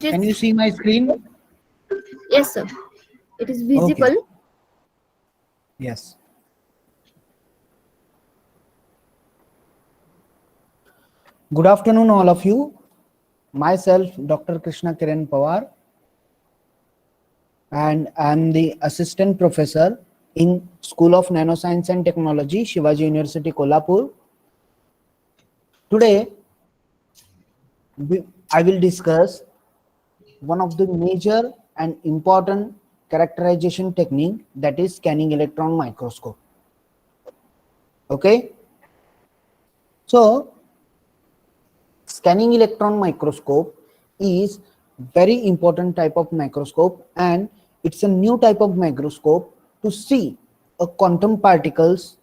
Can you It see my screen? yes, sir. It is Okay. visible. Yes. Good afternoon, all of you. Myself, Dr. Krishna Kiran Pawar, and I'm the assistant professor in School of Nanoscience and Technology, Shivaji University, Kolhapur. Today, I will discuss one of the major and important characterization technique, that is scanning electron microscope. Okay. So, scanning electron microscope is very important type of microscope, and it's a new type of microscope to see a quantum particles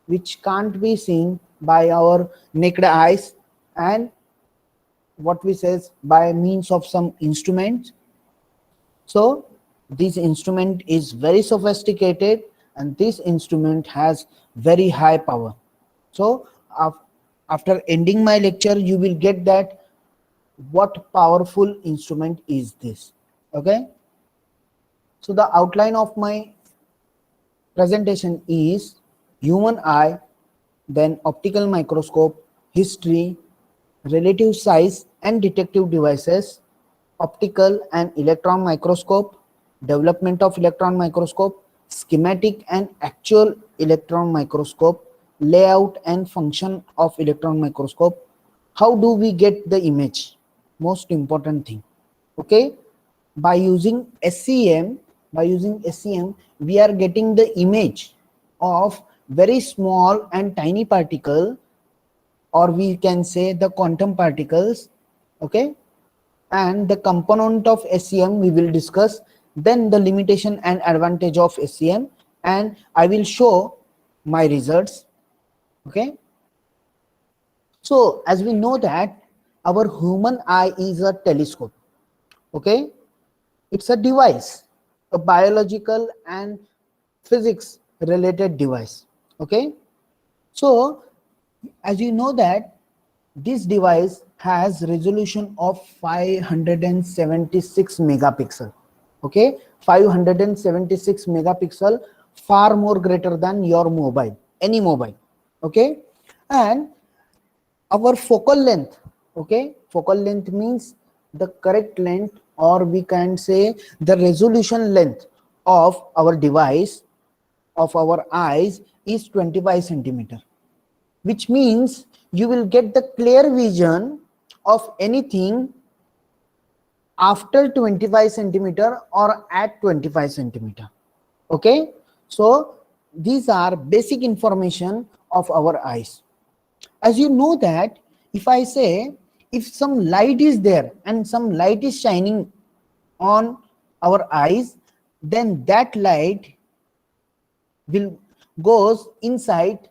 which can't be seen by our naked eyes, and what we says by means of some instruments. So this instrument is very sophisticated, and this instrument has very high power. So after ending my lecture, you will get that what powerful instrument is this. Okay. So the outline of my presentation is human eye, then optical microscope, history, relative size and detective devices, optical and electron microscope, development of electron microscope, schematic and actual electron microscope, layout and function of electron microscope, how do we get the image, most important thing. Okay, by using SEM, we are getting the image of very small and tiny particle, or we can say the quantum particles. Okay, and the component of SEM we will discuss, then the limitation and advantage of SEM, and I will show my results. Okay, so as we know that our human eye is a telescope. Okay, it's a device, a biological and physics related device. Okay, so as you know that this device has resolution of 576 megapixel. Okay, 576 megapixel, far more greater than your mobile, any mobile. Okay, and our focal length. Okay, focal length means the correct length, or we can say the resolution length of our device, of our eyes, is 25 centimeter, which means you will get the clear vision of anything after 25 centimeter or at 25 centimeter. Okay, so these are basic information of our eyes. As you know that if I say, if some light is there and some light is shining on our eyes, then that light will goes inside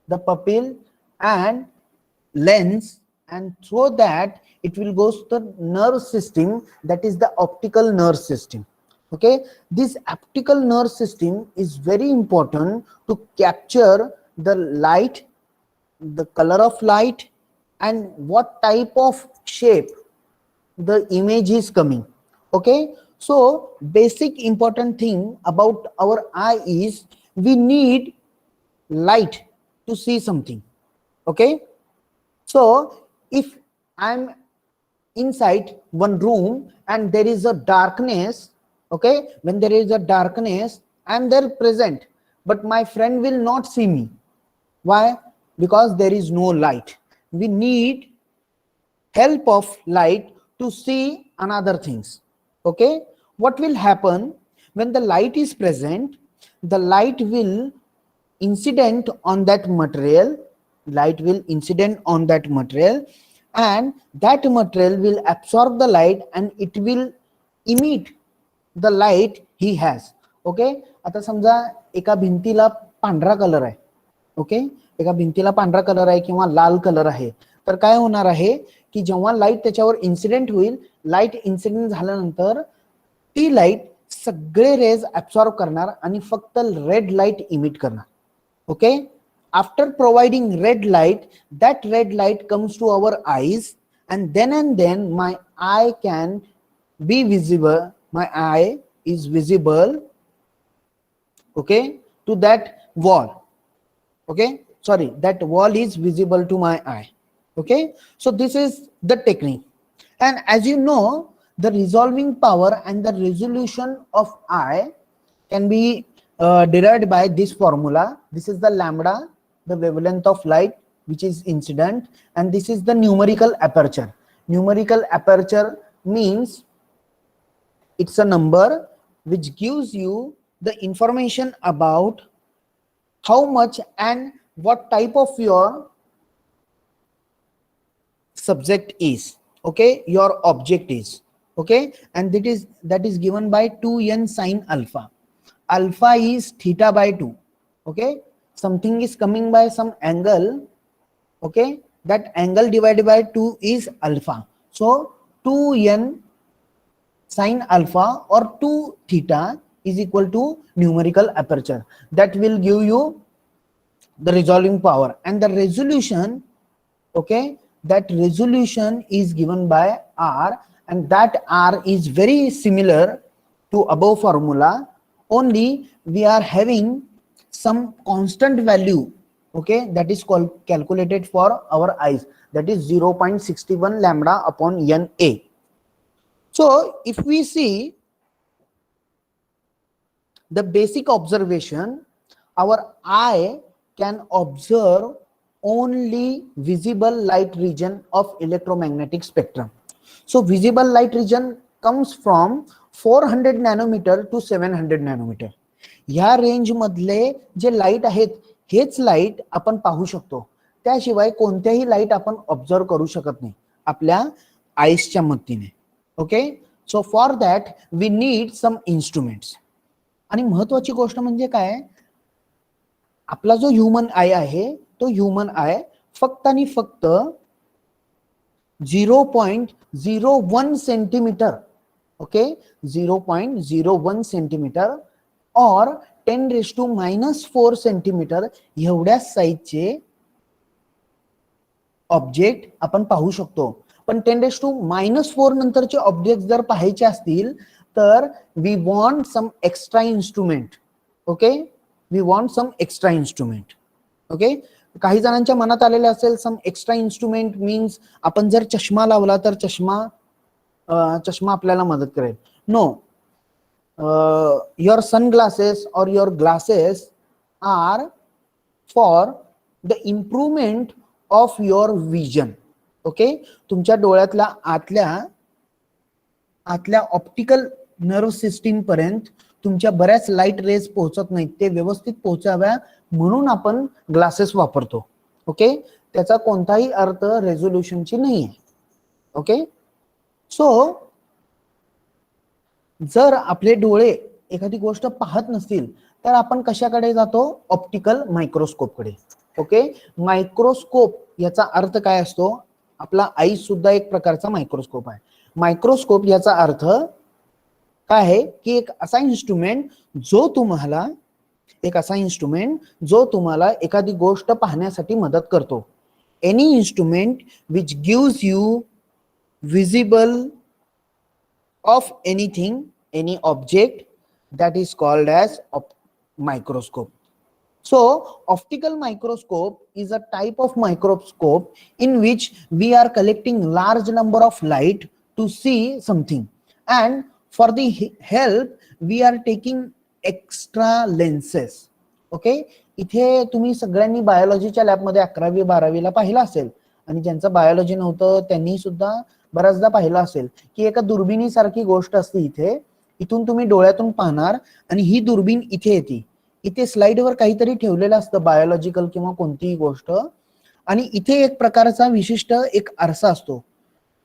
the pupil and lens, and through that it will go to the nerve system, that is the optical nerve system. Okay, this optical nerve system is very important to capture the light, the color of light, and what type of shape the image is coming. Okay, so basic important thing about our eye is we need light to see something. Okay, so if I'm inside one room and there is a darkness, okay, when there is a darkness, I'm there present, but my friend will not see me. Why? Because there is no light. We need help of light to see another things. Okay, what will happen when the light is present? The light will incident on that material, light will incident on that material, and that material will absorb the light and it will emit the light he has. Okay, आता समजा एका भिंतीला पांढरा colour आहे. Okay, एका भिंतीला पांढरा colour आहे किंवा लाल कलर आहे, तर काय होणार आहे की जेव्हा लाईट त्याच्यावर इन्सिडेंट होईल, लाईट इन्सिडेंट झाल्यानंतर ती लाईट सगळे रेज ऍब्सॉर्ब करणार आणि फक्त रेड लाईट इमिट करणार. Okay, after providing red light, that red light comes to our eyes, and then my eye can be visible, my eye is visible, okay, to that wall. Okay, sorry, that wall is visible to my eye. Okay, so this is the technique. And as you know, the resolving power and the resolution of eye can be derived by this formula. This is the lambda, the wavelength of light which is incident, and this is the numerical aperture. Numerical aperture means it's a number which gives you the information about how much and what type of your subject is, okay, your object is, okay, and that is given by 2n sine alpha. Alpha is theta by 2, okay, something is coming by some angle, okay, that angle divided by 2 is alpha. So 2n sine alpha or 2 theta is equal to numerical aperture. That will give you the resolving power, and the resolution, okay, that resolution is given by R, and that R is very similar to above formula, only we are having some constant value, okay, that is called calculated for our eyes, that is 0.61 lambda upon Na. So if we see the basic observation, our eye can observe only visible light region of electromagnetic spectrum. So visible light region comes from 400 nanometer to 700 nanometer. ह्या range मधले जे light आहेत हेच light आपण पाहू शकतो, त्याशिवाय कोणत्याही लाईट आपण ऑब्झर्व करू शकत नाही आपल्या आईसच्या मदतीने. Okay, so for that we need some instruments. आणि महत्वाची गोष्ट म्हणजे काय, आपला जो ह्युमन आय आहे तो ह्युमन आय फक्त आणि फक्त 0.01 सेंटीमीटर, ओके, 0.01 सेंटीमीटर और 10⁻⁻⁴ सेंटीमीटर एवढ्या साईजचे ऑब्जेक्ट आपण पाहू शकतो. पण 10⁻⁻⁴ नंतरचे ऑब्जेक्ट जर पाहायचे असतील तर we want some extra instrument. Okay, we want some extra instrument. Okay, काही जणांच्या मनात आलेले असेल सम एक्स्ट्रा इन्स्ट्रुमेंट मीन्स आपण जर चष्मा लावला तर चष्मा आपल्याला मदत करेल. No, your sunglasses or your glasses are for the improvement of your vision. Okay, तुमच्या डोळ्यातल्या आतल्या ऑप्टिकल नर्व सिस्टीम पर्यंत तुमच्या बऱ्याच लाईट रेज पोहोचत नाहीत, ते व्यवस्थित पोहोचाव्या म्हणून आपण ग्लासेस वापरतो. ओके, त्याचा कोणताही अर्थ रेझोल्युशनची नाही आहे. ओके, सो जर आपले डोळे एखादी गोष्ट पाहत नसतील तर आपण कशाकडे जातो, ऑप्टिकल मायक्रोस्कोपकडे. ओके, मायक्रोस्कोप याचा अर्थ काय असतो, आपला आई सुद्धा एक प्रकारचा मायक्रोस्कोप आहे. मायक्रोस्कोप याचा अर्थ काय आहे की एक असा इन्स्ट्रुमेंट जो तुम्हाला एखादी गोष्ट पाहण्यासाठी मदत करतो. Any instrument which gives you visible of anything, any object, that is called as microscope. So optical microscope is a type of microscope in which we are collecting large number of light to see something, and for the help we are taking extra lenses. Okay, इथे तुम्ही सगळ्यांनी बायोलॉजीच्या lab मध्ये 11वी 12वीला पाहिलं असेल, आणि ज्यांचं biology नव्हतं त्यांनी सुद्धा बऱ्याचदा पाहिलं असेल की एका दुर्बिणी सारखी गोष्ट असते. इथून तुम्ही डोळ्यातून पाहणार आणि ही दुर्बीण इथे येते, इथे स्लाइडवर काहीतरी ठेवलेलं असतं बायोलॉजिकल किंवा कोणतीही गोष्ट, आणि इथे एक प्रकारचा विशिष्ट एक आरसा असतो.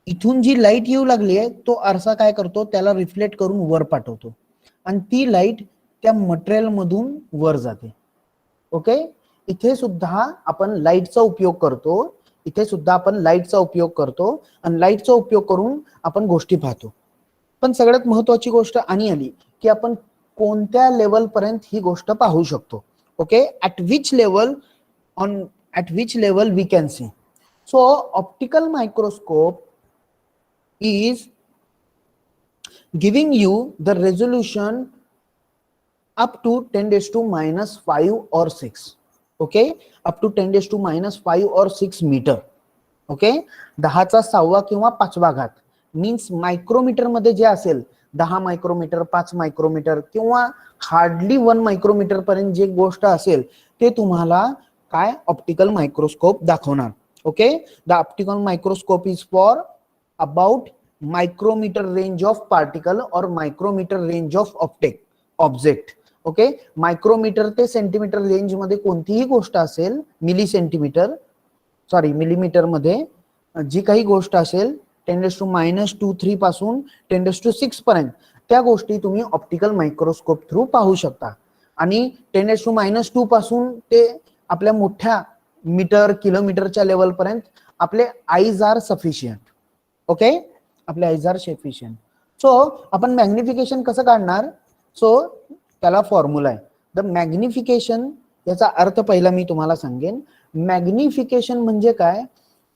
इथून जी लाईट येऊ लागली आहे तो आरसा काय करतो, त्याला रिफ्लेक्ट करून वर पाठवतो आणि ती लाईट त्या मटेरियल मधून वर जाते. ओके, इथे सुद्धा आपण लाईटचा उपयोग करतो, आणि लाईटचा उपयोग करून आपण गोष्टी पाहतो. पण सगळ्यात महत्वाची गोष्ट आणि आली की आपण कोणत्या लेवल पर्यंत ही गोष्ट पाहू शकतो. Okay, at which level we can see. So optical microscope is giving you the resolution up to 10 raised to minus 5 or 6. Okay, up to 10 raised to minus 5 or 6 metre. Okay, 10चा 6वा किंवा 5वा घात means micrometre मध्ये जे असेल 10 micrometre, 5 micrometre किंवा hardly 1 micrometre पर्यंत जे गोष्ट असेल ते तुम्हाला काय ऑप्टिकल मायक्रोस्कोप दाखवणार. Okay, the optical microscope is for about micrometre range of particle और micrometre range of object. Okay, micrometre ते सेंटीमीटर रेंज मध्ये कोणतीही गोष्ट असेल, मिलीमीटर मध्ये जी काही गोष्ट असेल 10⁻⁻2 पासून 10⁻⁶ पर्यंत त्या गोष्टी तुम्ही ऑप्टिकल मायक्रोस्कोप थ्रू पाहू शकता. आणि 10⁻⁻2 पासून ते आपल्या मोठ्या मीटर किलोमीटरच्या लेवल पर्यंत आपले आईज आर सफिशियंट. ओके, आपले आईज आर सफिशियंट. सो आपण मॅग्निफिकेशन कसं काढणार? सो त्याला फॉर्म्युला आहे. द मॅग्निफिकेशन याचा अर्थ पहिला मी तुम्हाला सांगेन. मॅग्निफिकेशन म्हणजे काय?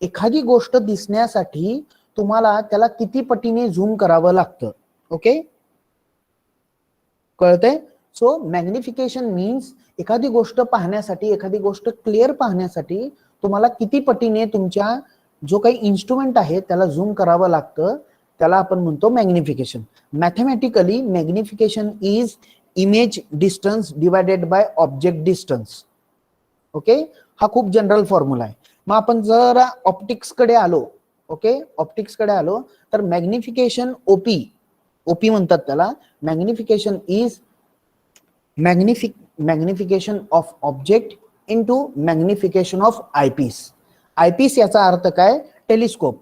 एखादी गोष्ट दिसण्यासाठी तुम्हाला त्याला किती पटीने झूम करावं लागतं. ओके, कळतंय? सो मॅग्निफिकेशन मीन्स एखादी गोष्ट पाहण्यासाठी, एखादी गोष्ट क्लिअर पाहण्यासाठी तुम्हाला किती पटीने तुमच्या जो काही इन्स्ट्रुमेंट आहे त्याला झूम करावं लागतं, त्याला आपण म्हणतो magnification. Mathematically magnification is image distance divided by object distance. Okay, हा खूप जनरल फॉर्म्युला आहे. मग आपण जर ऑप्टिक्स कडे आलो, ओके, ऑप्टिक्स कडे आलो तर मॅग्निफिकेशन ओपी म्हणतात त्याला. Magnification is magnification of object into magnification of eyepiece. Eyepiece याचा अर्थ काय? टेलिस्कोप,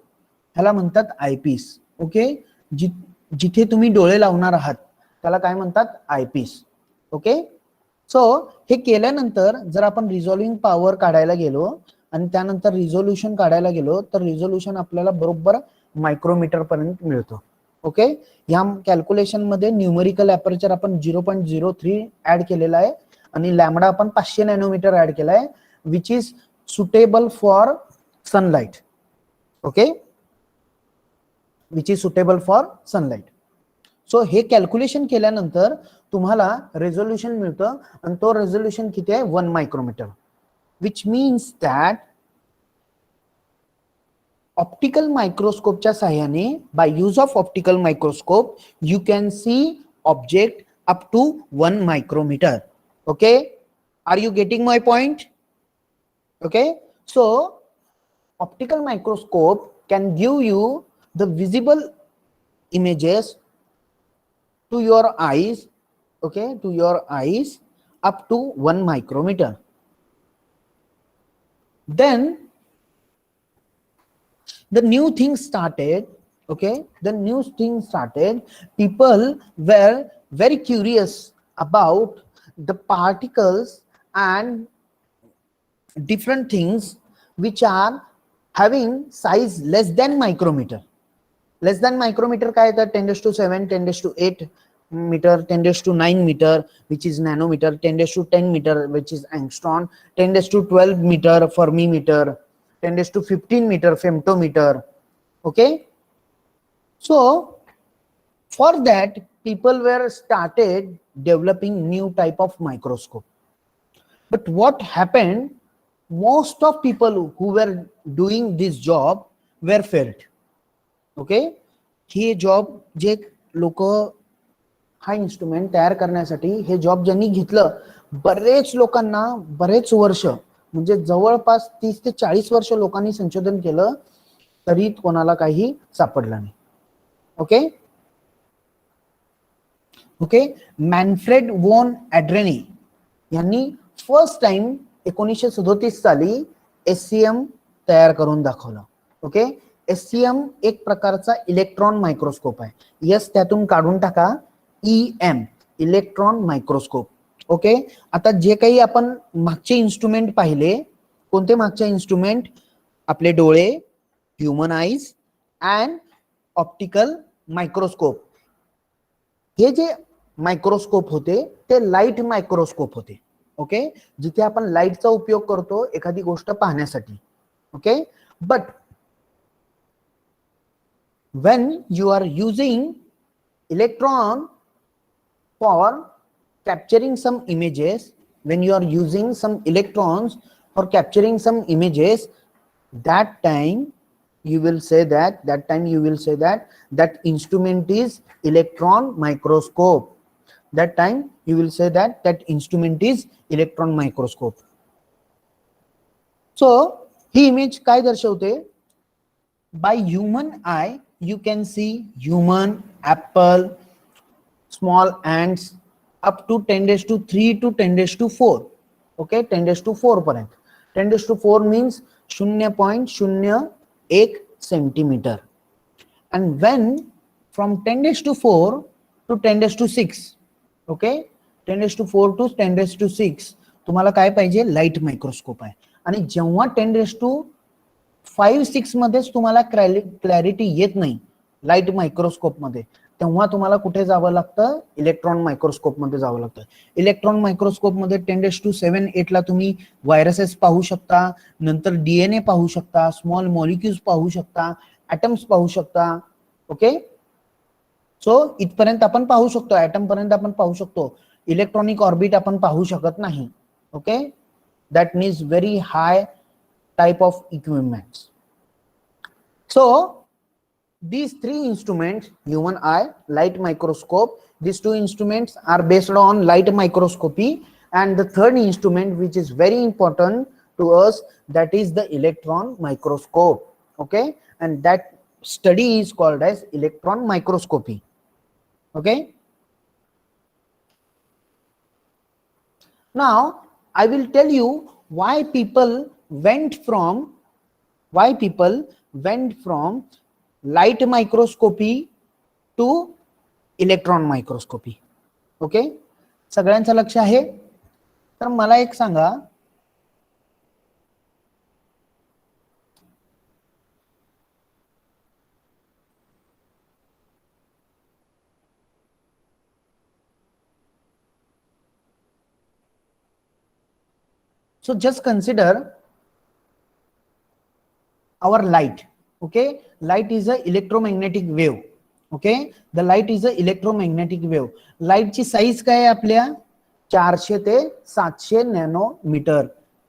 ह्याला म्हणतात आयपीस. ओके, जिथे तुम्ही डोळे लावणार आहात त्याला काय म्हणतात? आयपीस. ओके, सो हे केल्यानंतर जर आपण रिझॉल्विंग पॉवर काढायला गेलो आणि त्यानंतर रिझोल्यूशन काढायला गेलो तर रिझोल्यूशन आपल्याला बरोबर मायक्रोमीटर पर्यंत मिळतो. ओके, या कॅल्क्युलेशन मध्ये न्यूमरिकल अपर्चर आपण 0.03 ऍड केलेला आहे आणि लॅम्बडा आपण 500 नॅनोमीटर ऍड केलाय, which is suitable for sunlight. Okay, which is suitable for sunlight. So हे कॅल्क्युलेशन केल्यानंतर तुम्हाला रेझोल्यूशन मिळतं आणि तो रेझोल्यूशन किती आहे? 1 micrometer. Which means that optical मायक्रोस्कोपच्या साहाय्याने, by use of optical microscope, you can see object up to 1 micrometer. Okay, are you getting my point? Okay, so optical microscope can give you the visible images to your eyes, okay, to your eyes up to 1 micrometer. Then the new thing started. Okay, the new thing started. People were very curious about the particles and different things which are having size less than micrometer. Less than micrometer काय तर 10⁻⁷, 10⁻⁸ meter, 10⁻⁹ meter, which is nanometer, 10⁻⁻10 meter, which is angstrom, 10⁻⁻12 meter, fermimeter, 10⁻⁻15 meter, femtometer. Okay, so for that people were started developing new type of microscope. But what happened? Most of people who were doing this job were failed. Okay, हे job जे लोक हा instrument तयार करण्यासाठी हे job ज्यांनी घेतलं, बरेच लोकांना बरेच वर्ष म्हणजे जवळपास 30 ते 40 वर्ष लोकांनी संशोधन केलं तरी कोणाला काही सापडलं नाही. ओके, ओके, मॅनफ्रेड वॉन ॲड्रेनी यांनी फर्स्ट टाइम 1937 साली SCM तयार करून दाखवलं. ओके, SCM एक प्रकारचा इलेक्ट्रॉन मायक्रोस्कोप आहे. यस, त्यातून काढून टाका EM, इलेक्ट्रॉन मायक्रोस्कोप. ओके, आता जे काही आपण मागचे इन्स्ट्रुमेंट पाहिले, कोणते मागचे इन्स्ट्रुमेंट? आपले डोळे, human eyes and optical microscope. हे जे मायक्रोस्कोप होते ते लाईट मायक्रोस्कोप होते. ओके, जिथे आपण लाईटचा उपयोग करतो एखादी गोष्ट पाहण्यासाठी. Okay, but when you are using electron for capturing some images, when you are using some electrons for capturing some images, that time you will say that instrument is electron microscope. That time you will say that instrument is electron microscope. So he image काय दर्शवते? By human eye you can see human, apple, small ants up to 10⁻³ to 10⁻⁴. Okay, 10⁻⁴ पर्यंत. 10⁻⁴ means 0.01 centimeter. And when from 10⁻⁴ to 10⁻⁶, okay, 10⁻⁴ to 10⁻⁶, तुम्हाला काय पाहिजे? Light microscope आहे. आणि जेव्हा 10⁻⁵ मध्येच तुम्हाला क्लॅरिटी येत नाही लाईट मायक्रोस्कोप मध्ये, तेव्हा तुम्हाला कुठे जावं लागतं? इलेक्ट्रॉन मायक्रोस्कोप मध्ये जावं लागतं. इलेक्ट्रॉन मायक्रोस्कोप मध्ये 10⁻⁷ ला तुम्ही व्हायरसेस पाहू शकता, नंतर डीएनए पाहू शकता, स्मॉल मॉलिक्युल्स पाहू शकता, ऍटम्स पाहू शकता. ओके, सो इथपर्यंत आपण पाहू शकतो, ऍटम पर्यंत आपण पाहू शकतो. इलेक्ट्रॉनिक ऑर्बिट आपण पाहू शकत नाही. Okay, that needs very high type of equipments. So these three instruments, human eye, light microscope, these two instruments are based on light microscopy. And the third instrument which is very important to us, that is the electron microscope. Okay, and that study is called as electron microscopy. Okay, now I will tell you why people went from light microscopy to electron microscopy. Okay, सगळ्यांचं लक्ष आहे? तर मला एक सांगा, so just consider our light. Okay, light is a electromagnetic wave. Okay, the light is a electromagnetic wave. Light ची size काय आहे आपल्या? 400 ते 700 नॅनोमीटर.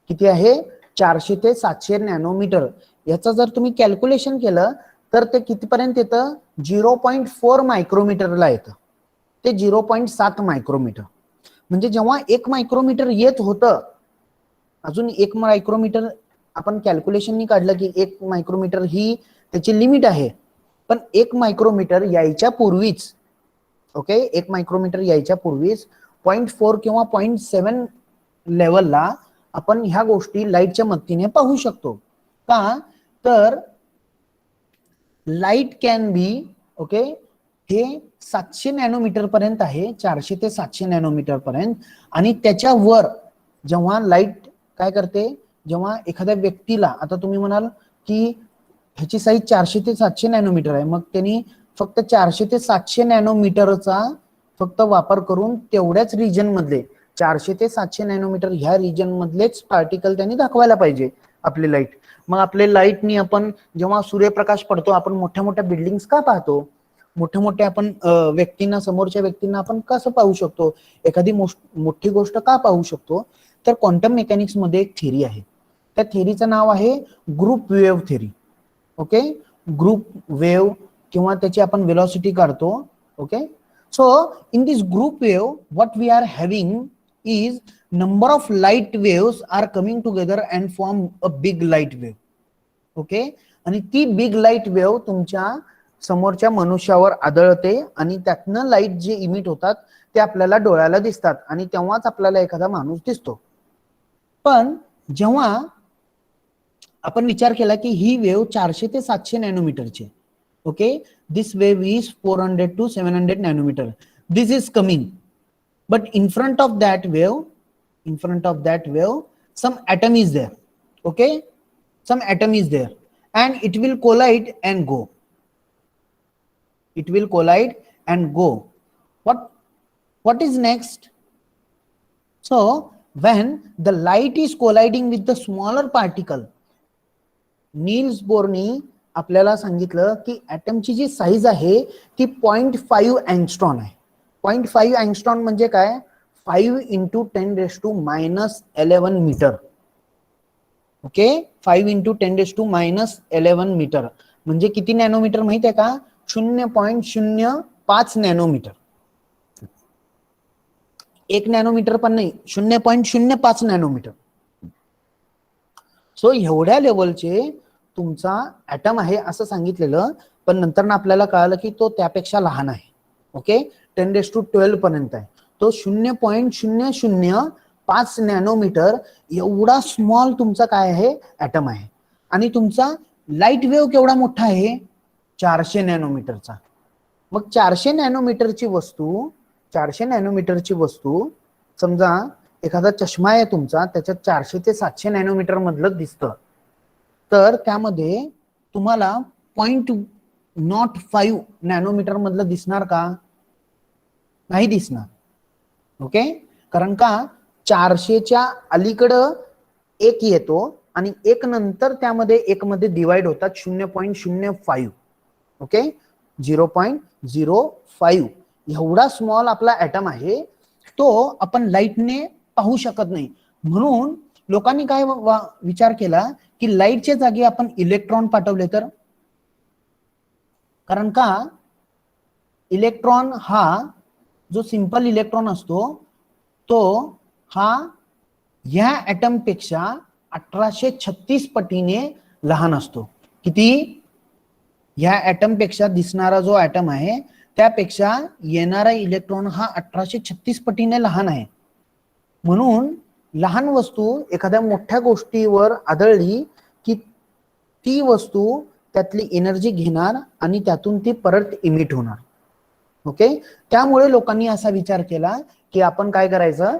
किती आहे? 400 ते 700 नॅनोमीटर. याचा जर तुम्ही कॅल्क्युलेशन केलं तर ते कितीपर्यंत येतं? 0.4 मायक्रोमीटरला येतं. ते 0.7 मायक्रोमीटर. म्हणजे जेव्हा 1 मायक्रोमीटर येत होतं, अजून 1 मायक्रोमीटर आपण कॅल्क्युलेशननी काढलं की 1 मायक्रोमीटर ही त्याची लिमिट आहे. पण 1 मायक्रोमीटर यायच्या पूर्वीच, ओके, 1 मायक्रोमीटर यायच्या पूर्वीच 0.4 किंवा 0.7 लेवलला आपण ह्या गोष्टी लाईटच्या मदतीने पाहू शकतो. का? तर लाईट कॅन बी, ओके, हे 700 नॅनोमीटर पर्यंत आहे, 400 ते 700 नॅनोमीटर पर्यंत. आणि त्याच्यावर जेव्हा लाईट काय करते, जेव्हा एखाद्या व्यक्तीला, आता तुम्ही म्हणाल की ह्याची साईज 400 ते 700 नॅनोमीटर आहे, मग त्यांनी फक्त 400 ते 700 नॅनोमीटरचा फक्त वापर करून तेवढ्याच रिजन मधले 400 ते 700 नॅनोमीटर ह्या रिजन मधलेच पार्टिकल त्यांनी दाखवायला पाहिजे आपले लाईट. मग आपले लाईटनी आपण जेव्हा सूर्यप्रकाश पडतो, आपण मोठ्या मोठ्या बिल्डिंग्स का पाहतो? मोठ्या मोठ्या आपण व्यक्तींना, समोरच्या व्यक्तींना आपण कसं पाहू शकतो? एखादी मोठी गोष्ट का पाहू शकतो? तर क्वांटम मेकॅनिक्स मध्ये एक थिअरी आहे. त्या थिअरीचं नाव आहे group wave theory. Okay, group wave किंवा त्याची आपण वेलोसिटी काढतो. Okay, so in this group wave what we are having is number of light waves are coming together and form a big light wave. Okay, आणि ती big light wave तुमच्या समोरच्या मनुष्यावर आदळते आणि त्यातनं लाईट जे इमिट होतात ते आपल्याला डोळ्याला दिसतात आणि तेव्हाच आपल्याला एखादा माणूस दिसतो. पण जेव्हा आपण विचार केला की ही वेव्ह 400 ते 700 नॅनोमीटरची, okay, this wave is 400 to 700 nanometer, this is coming, but in front of that wave some atom is there. Okay, some atom is there and it will collide and go. It will collide and go. What is next? So when the light is colliding with the smaller particle, Niels Bohr आपल्याला सांगितलं की ॲटमची जी size आहे ती 0.5 अँगस्ट्रॉन आहे. 0.5 अँगस्ट्रॉन म्हणजे काय? 5 × 10⁻11 metre. Okay, 5 × 10⁻11 metre म्हणजे किती नॅनोमीटर माहित आहे का? 0.05 नॅनोमीटर. 1 नॅनोमीटर पण नाही, 0.05 नॅनोमीटर. सो एवढ्या लेवलचे तुमचा ॲटम आहे असं सांगितलेलं, पण नंतर आपल्याला कळालं की तो त्यापेक्षा लहान आहे. ओके, 10⁻12 पर्यंत आहे. तो 0.005 नॅनोमीटर एवढा स्मॉल तुमचा काय आहे? ॲटम आहे. आणि तुमचा लाईट वेव्ह केवढा मोठा आहे? 400 नॅनोमीटरचा. मग 400 नॅनोमीटरची वस्तू समजा एखादा चष्मा आहे तुमचा, त्याच्यात 400 ते 700 नॅनोमीटर मधलं दिसतं, तर त्यामध्ये तुम्हाला 0.05 नॅनोमीटर मधलं दिसणार का? नाही दिसणार. ओके, कारण का 400च्या अलीकडं एक येतो आणि एक नंतर त्यामध्ये एक मध्ये डिवाइड होतात 0.05. ओके, 0.05 एवढा स्मॉल आपला ॲटम आहे, तो आपण लाईटने पाहू शकत नाही. म्हणून लोकांनी काय विचार केला की लाईटच्या जागी आपण इलेक्ट्रॉन पाठवले तर, कारण का इलेक्ट्रॉन हा जो सिंपल इलेक्ट्रॉन असतो तो हा ह्या ॲटम पेक्षा 1836 पटीने लहान असतो. किती? ह्या ॲटम पेक्षा दिसणारा जो ॲटम आहे त्यापेक्षा येणारा इलेक्ट्रॉन हा 1836 पटीने लहान आहे. म्हणून लहान वस्तू एखाद्या मोठ्या गोष्टीवर आदळली की ती वस्तू त्यातली एनर्जी घेणार आणि त्यातून ती परत इमिट होणार. ओके, त्यामुळे लोकांनी असा विचार केला की आपण काय करायचं?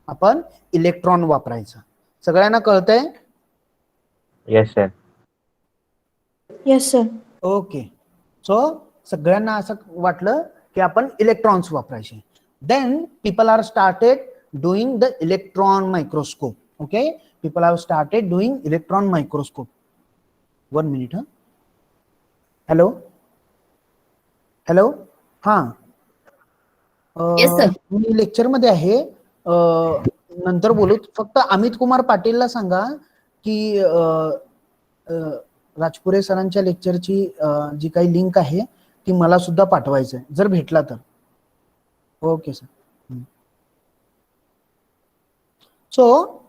आपण इलेक्ट्रॉन वापरायचं. सगळ्यांना कळतंय? Yes sir. Yes, sir. Okay, so सगळ्यांना असं वाटलं की आपण इलेक्ट्रॉन्स वापरायचे. Then people are started doing the electron microscope. Okay, people are started doing electron microscope. 1 minute. Hello hello, हा, Yes, sir. मी लेक्चर मध्ये आहे, नंतर बोलू. फक्त अमित कुमार पाटीलला सांगा की राजपुरे सरांच्या लेक्चरची जी काही लिंक आहे ती मला सुद्धा पाठवायचं आहे जर भेटला तर. Okay sir. सो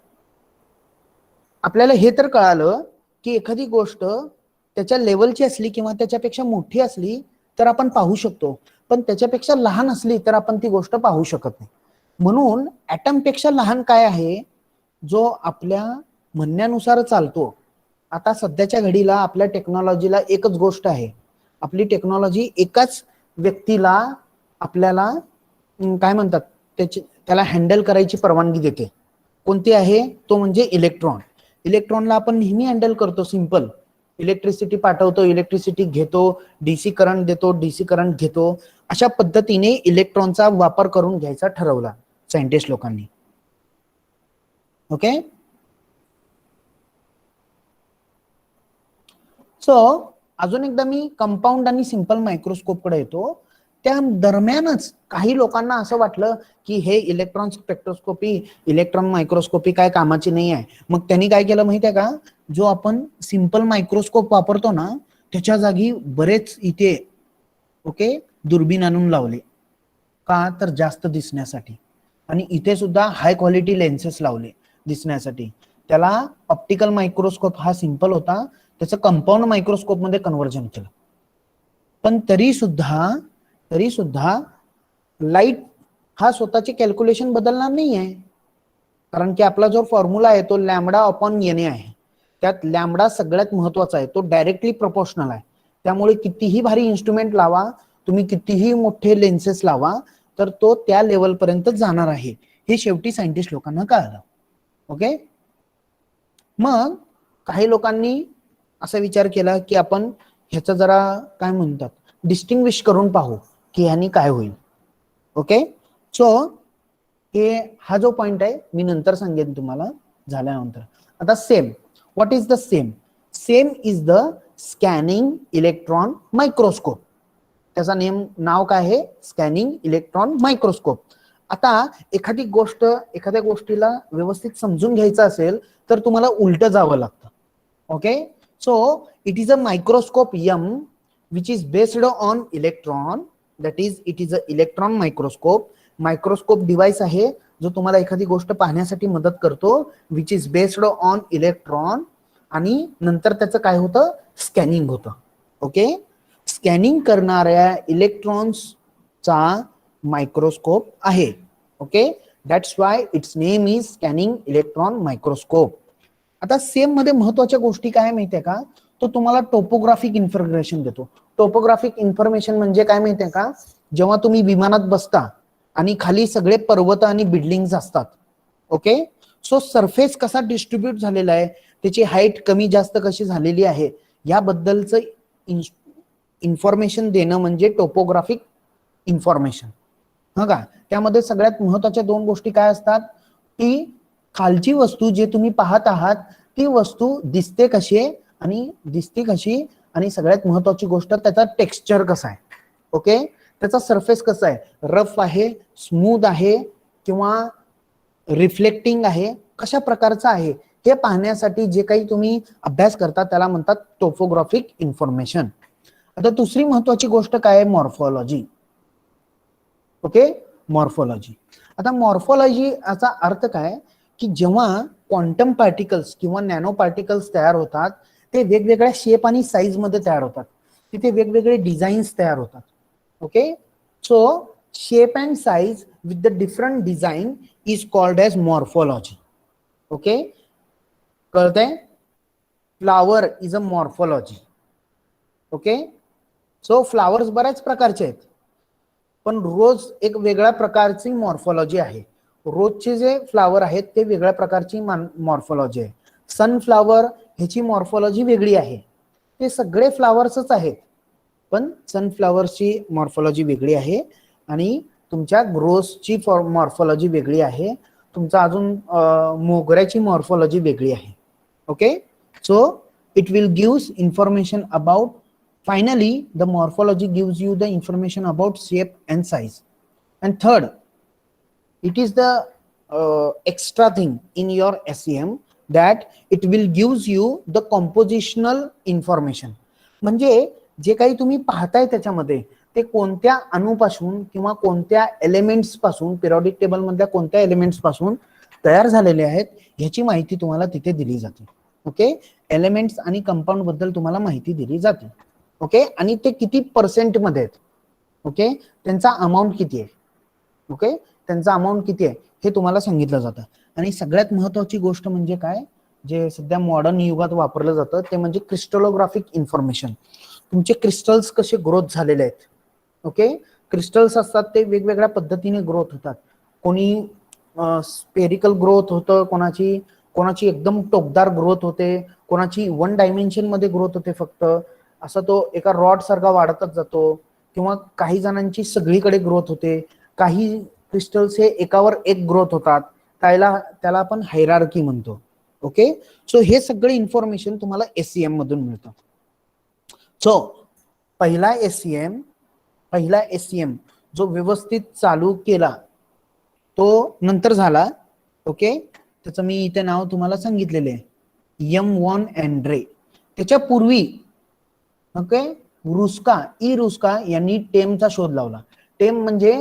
आपल्याला हे तर कळालं की एखादी गोष्ट त्याच्या लेवलची असली किंवा त्याच्यापेक्षा मोठी असली तर आपण पाहू शकतो, पण त्याच्यापेक्षा लहान असली तर आपण ती गोष्ट पाहू शकत नाही. म्हणून ॲटम पेक्षा लहान काय आहे जो आपल्या म्हणण्यानुसार चालतो. आता सध्याच्या घडीला आपल्या टेक्नॉलॉजीला एकच गोष्ट आहे, आपली टेक्नॉलॉजी एकाच व्यक्तीला आपल्याला काय म्हणतात त्याला हँडल करायची परवानगी देते. कोणती आहे? तो म्हणजे इलेक्ट्रॉन. इलेक्ट्रॉनला आपण नेहमी हँडल करतो. सिंपल इलेक्ट्रिसिटी पाठवतो, इलेक्ट्रिसिटी घेतो, डीसी करंट देतो, डीसी करंट घेतो. अशा पद्धतीने इलेक्ट्रॉनचा वापर करून घ्यायचा ठरवला सायंटिस्ट लोकांनी. ओके, सो अजून एकदा मी कंपाऊंड आणि सिंपल मायक्रोस्कोप कडे येतो. त्या दरम्यानच काही लोकांना असं वाटलं की हे इलेक्ट्रॉन स्पेक्ट्रोस्कोपी, इलेक्ट्रॉन मायक्रोस्कोपी काय कामाची नाही आहे. मग त्यांनी काय केलं माहिती आहे का? जो आपण सिंपल मायक्रोस्कोप वापरतो ना त्याच्या जागी बरेच इथे ओके दुर्बीण आणून लावले. का? तर जास्त दिसण्यासाठी. आणि इथे सुद्धा हाय क्वालिटी लेन्सेस लावले दिसण्यासाठी. त्याला ऑप्टिकल मायक्रोस्कोप हा सिंपल होता, त्याचं कंपाऊंड मायक्रोस्कोप मध्ये कन्व्हर्जन केलं. पण तरी सुद्धा लाईट हा स्वतःचे कॅल्क्युलेशन बदलणार नाही आहे, कारण की आपला जो फॉर्म्युला आहे तो λ/Na आहे. त्यात लॅम्बडा सगळ्यात महत्वाचा आहे, तो डायरेक्टली प्रोपोर्शनल आहे. त्यामुळे कितीही भारी इन्स्ट्रुमेंट लावा, तुम्ही कितीही मोठे लेन्सेस लावा, तर तो त्या लेवल पर्यंत जाणार आहे. हे शेवटी सायंटिस्ट लोकांना कळलं. ओके, मग काही लोकांनी असा विचार केला की आपण ह्याचं जरा काय म्हणतात डिस्टिंग्विश करून पाहू की ह्यानी काय होईल. ओके, सो हे हा जो पॉइंट आहे मी नंतर सांगेन तुम्हाला झाल्यानंतर. आता same, what is the same? Same is the scanning electron microscope. त्याचा नाव काय आहे? Scanning electron microscope. आता एखाद्या गोष्टीला व्यवस्थित समजून घ्यायचं असेल तर तुम्हाला उलट जावं लागतं. Okay, so it is a microscope यम which is based on electron, that is it is a electron microscope. Microscope device आहे जो तुम्हाला एखादी गोष्ट पाहण्यासाठी मदत करतो, which is based on electron, आणि नंतर त्याचं काय होतं? स्कॅनिंग होतं. ओके, स्कॅनिंग करणाऱ्या इलेक्ट्रॉन्सचा मायक्रोस्कोप आहे. Okay, that's why it's name is scanning electron microscope. आता सेम मध्ये महत्वाच्या गोष्टी काय माहितीये का? तो तुम्हाला टोपोग्राफिक इन्फॉर्मेशन देतो. टोपोग्राफिक इन्फॉर्मेशन म्हणजे काय माहितीये का? जेव्हा तुम्ही विमानात बसता आणि खाली सगळे पर्वत आणि बिल्डिंग्स असतात. ओके, सो सरफेस कसा डिस्ट्रीब्यूट झालेला आहे, त्याची हाईट कमी जास्त कशी झालेली आहे, याबद्दलचं इन्फॉर्मेशन देणं म्हणजे टोपोग्राफिक इन्फॉर्मेशन. हा का? त्यामध्ये सगळ्यात महत्वाच्या दोन गोष्टी काय असतात की खालची वस्तू जे तुम्ही पाहत आहात ती वस्तू दिसते कशी आणि सगळ्यात महत्वाची गोष्ट त्याचा टेक्स्चर कसा आहे. ओके, त्याचा सरफेस कसा आहे, रफ आहे, स्मूथ आहे किंवा रिफ्लेक्टिंग आहे, कशा प्रकारचा आहे, हे पाहण्यासाठी जे काही तुम्ही अभ्यास करता त्याला म्हणतात टोपोग्राफिक इन्फॉर्मेशन. आता दुसरी महत्वाची गोष्ट काय आहे? मॉर्फोलॉजी. Okay, morphology. आता मॉर्फोलॉजी याचा अर्थ काय की जेव्हा क्वांटम पार्टिकल्स किंवा नॅनो पार्टिकल्स तयार होतात ते वेगवेगळ्या शेप आणि साईज मध्ये तयार होतात, तिथे वेगवेगळे डिझाईन्स तयार होतात. Okay, so shape and size with the different design is called as morphology. Okay, कळतंय? Flower is a morphology. Okay, so flowers बऱ्याच प्रकारचे आहेत, पण रोज एक वेगळ्या प्रकारची मॉर्फोलॉजी आहे. रोजचे जे फ्लावर आहेत ते वेगळ्या प्रकारची मॉर्फोलॉजी आहे. सनफ्लावर ह्याची मॉर्फोलॉजी वेगळी आहे. ते सगळे फ्लावर्सच आहेत, पण सनफ्लावरची मॉर्फोलॉजी वेगळी आहे आणि तुमच्या रोजची मॉर्फोलॉजी वेगळी आहे. तुमचा अजून मोगऱ्याची मॉर्फोलॉजी वेगळी आहे. Okay, so it will gives information about, finally the morphology gives you the information about shape and size. And third, it is the extra thing in your SEM that it will gives you the compositional information. म्हणजे जे काही तुम्ही पाहताय त्याच्यामध्ये ते कोणत्या अणूपासून किंवा कोणत्या एलिमेंट्स पासून, पिरियोडिक टेबल मधल्या कोणत्या एलिमेंट्स पासून तयार झालेले आहेत ह्याची माहिती तुम्हाला तिथे दिली जाते. ओके, एलिमेंट्स आणि कंपाऊंड बद्दल तुम्हाला माहिती दिली जाते. ओके, आणि ते किती पर्सेंट मध्ये आहेत, ओके, त्यांचा अमाऊंट किती आहे, ओके, त्यांचा अमाऊंट किती आहे हे तुम्हाला सांगितलं जातं. आणि सगळ्यात महत्वाची गोष्ट म्हणजे काय, जे सध्या मॉडर्न युगात वापरलं जातं ते म्हणजे क्रिस्टलोग्राफिक इन्फॉर्मेशन. तुमचे क्रिस्टल्स कसे ग्रोथ झालेले आहेत. ओके, क्रिस्टल्स असतात ते वेगवेगळ्या पद्धतीने ग्रोथ होतात. कोणी स्पेरिकल ग्रोथ होतं, कोणाची एकदम टोकदार ग्रोथ होते, कोणाची वन डायमेन्शन मध्ये ग्रोथ होते, फक्त असा तो एका रॉड सारखा वाढतच जातो, किंवा काही जणांची सगळीकडे ग्रोथ होते. काही क्रिस्टल्स हे एकावर एक ग्रोथ होतात, त्याला आपण हायरार्की म्हणतो. ओके, सो हे सगळे इन्फॉर्मेशन तुम्हाला SEM मधून मिळतं. सो पहिला SEM जो व्यवस्थित चालू केला तो नंतर झाला. ओके, त्याचं मी इथे नाव तुम्हाला सांगितलेले आहे, M. Von Andre. त्याच्या पूर्वी ओके रुस्का यांनी टेमचा शोध लावला. टेम म्हणजे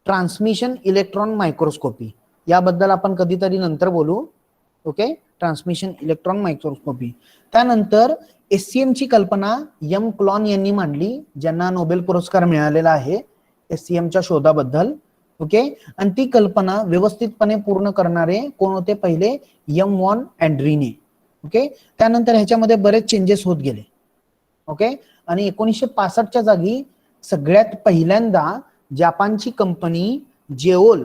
ट्रान्समिशन इलेक्ट्रॉन मायक्रोस्कोपी, याबद्दल आपण कधीतरी नंतर बोलू. Okay, transmission electron microscopy. त्यानंतर SEM ची कल्पना M. क्लॉन यांनी मांडली, ज्यांना नोबेल पुरस्कार मिळालेला आहे SEM च्या शोधाबद्दल. ओके, आणि ती कल्पना व्यवस्थितपणे पूर्ण करणारे कोण होते? पहिले M. वॉन अँड्रीने. ओके, त्यानंतर ह्याच्यामध्ये बरेच चेंजेस होत गेले. ओके, आणि 1965च्या जागी सगळ्यात पहिल्यांदा जपानची कंपनी जेओल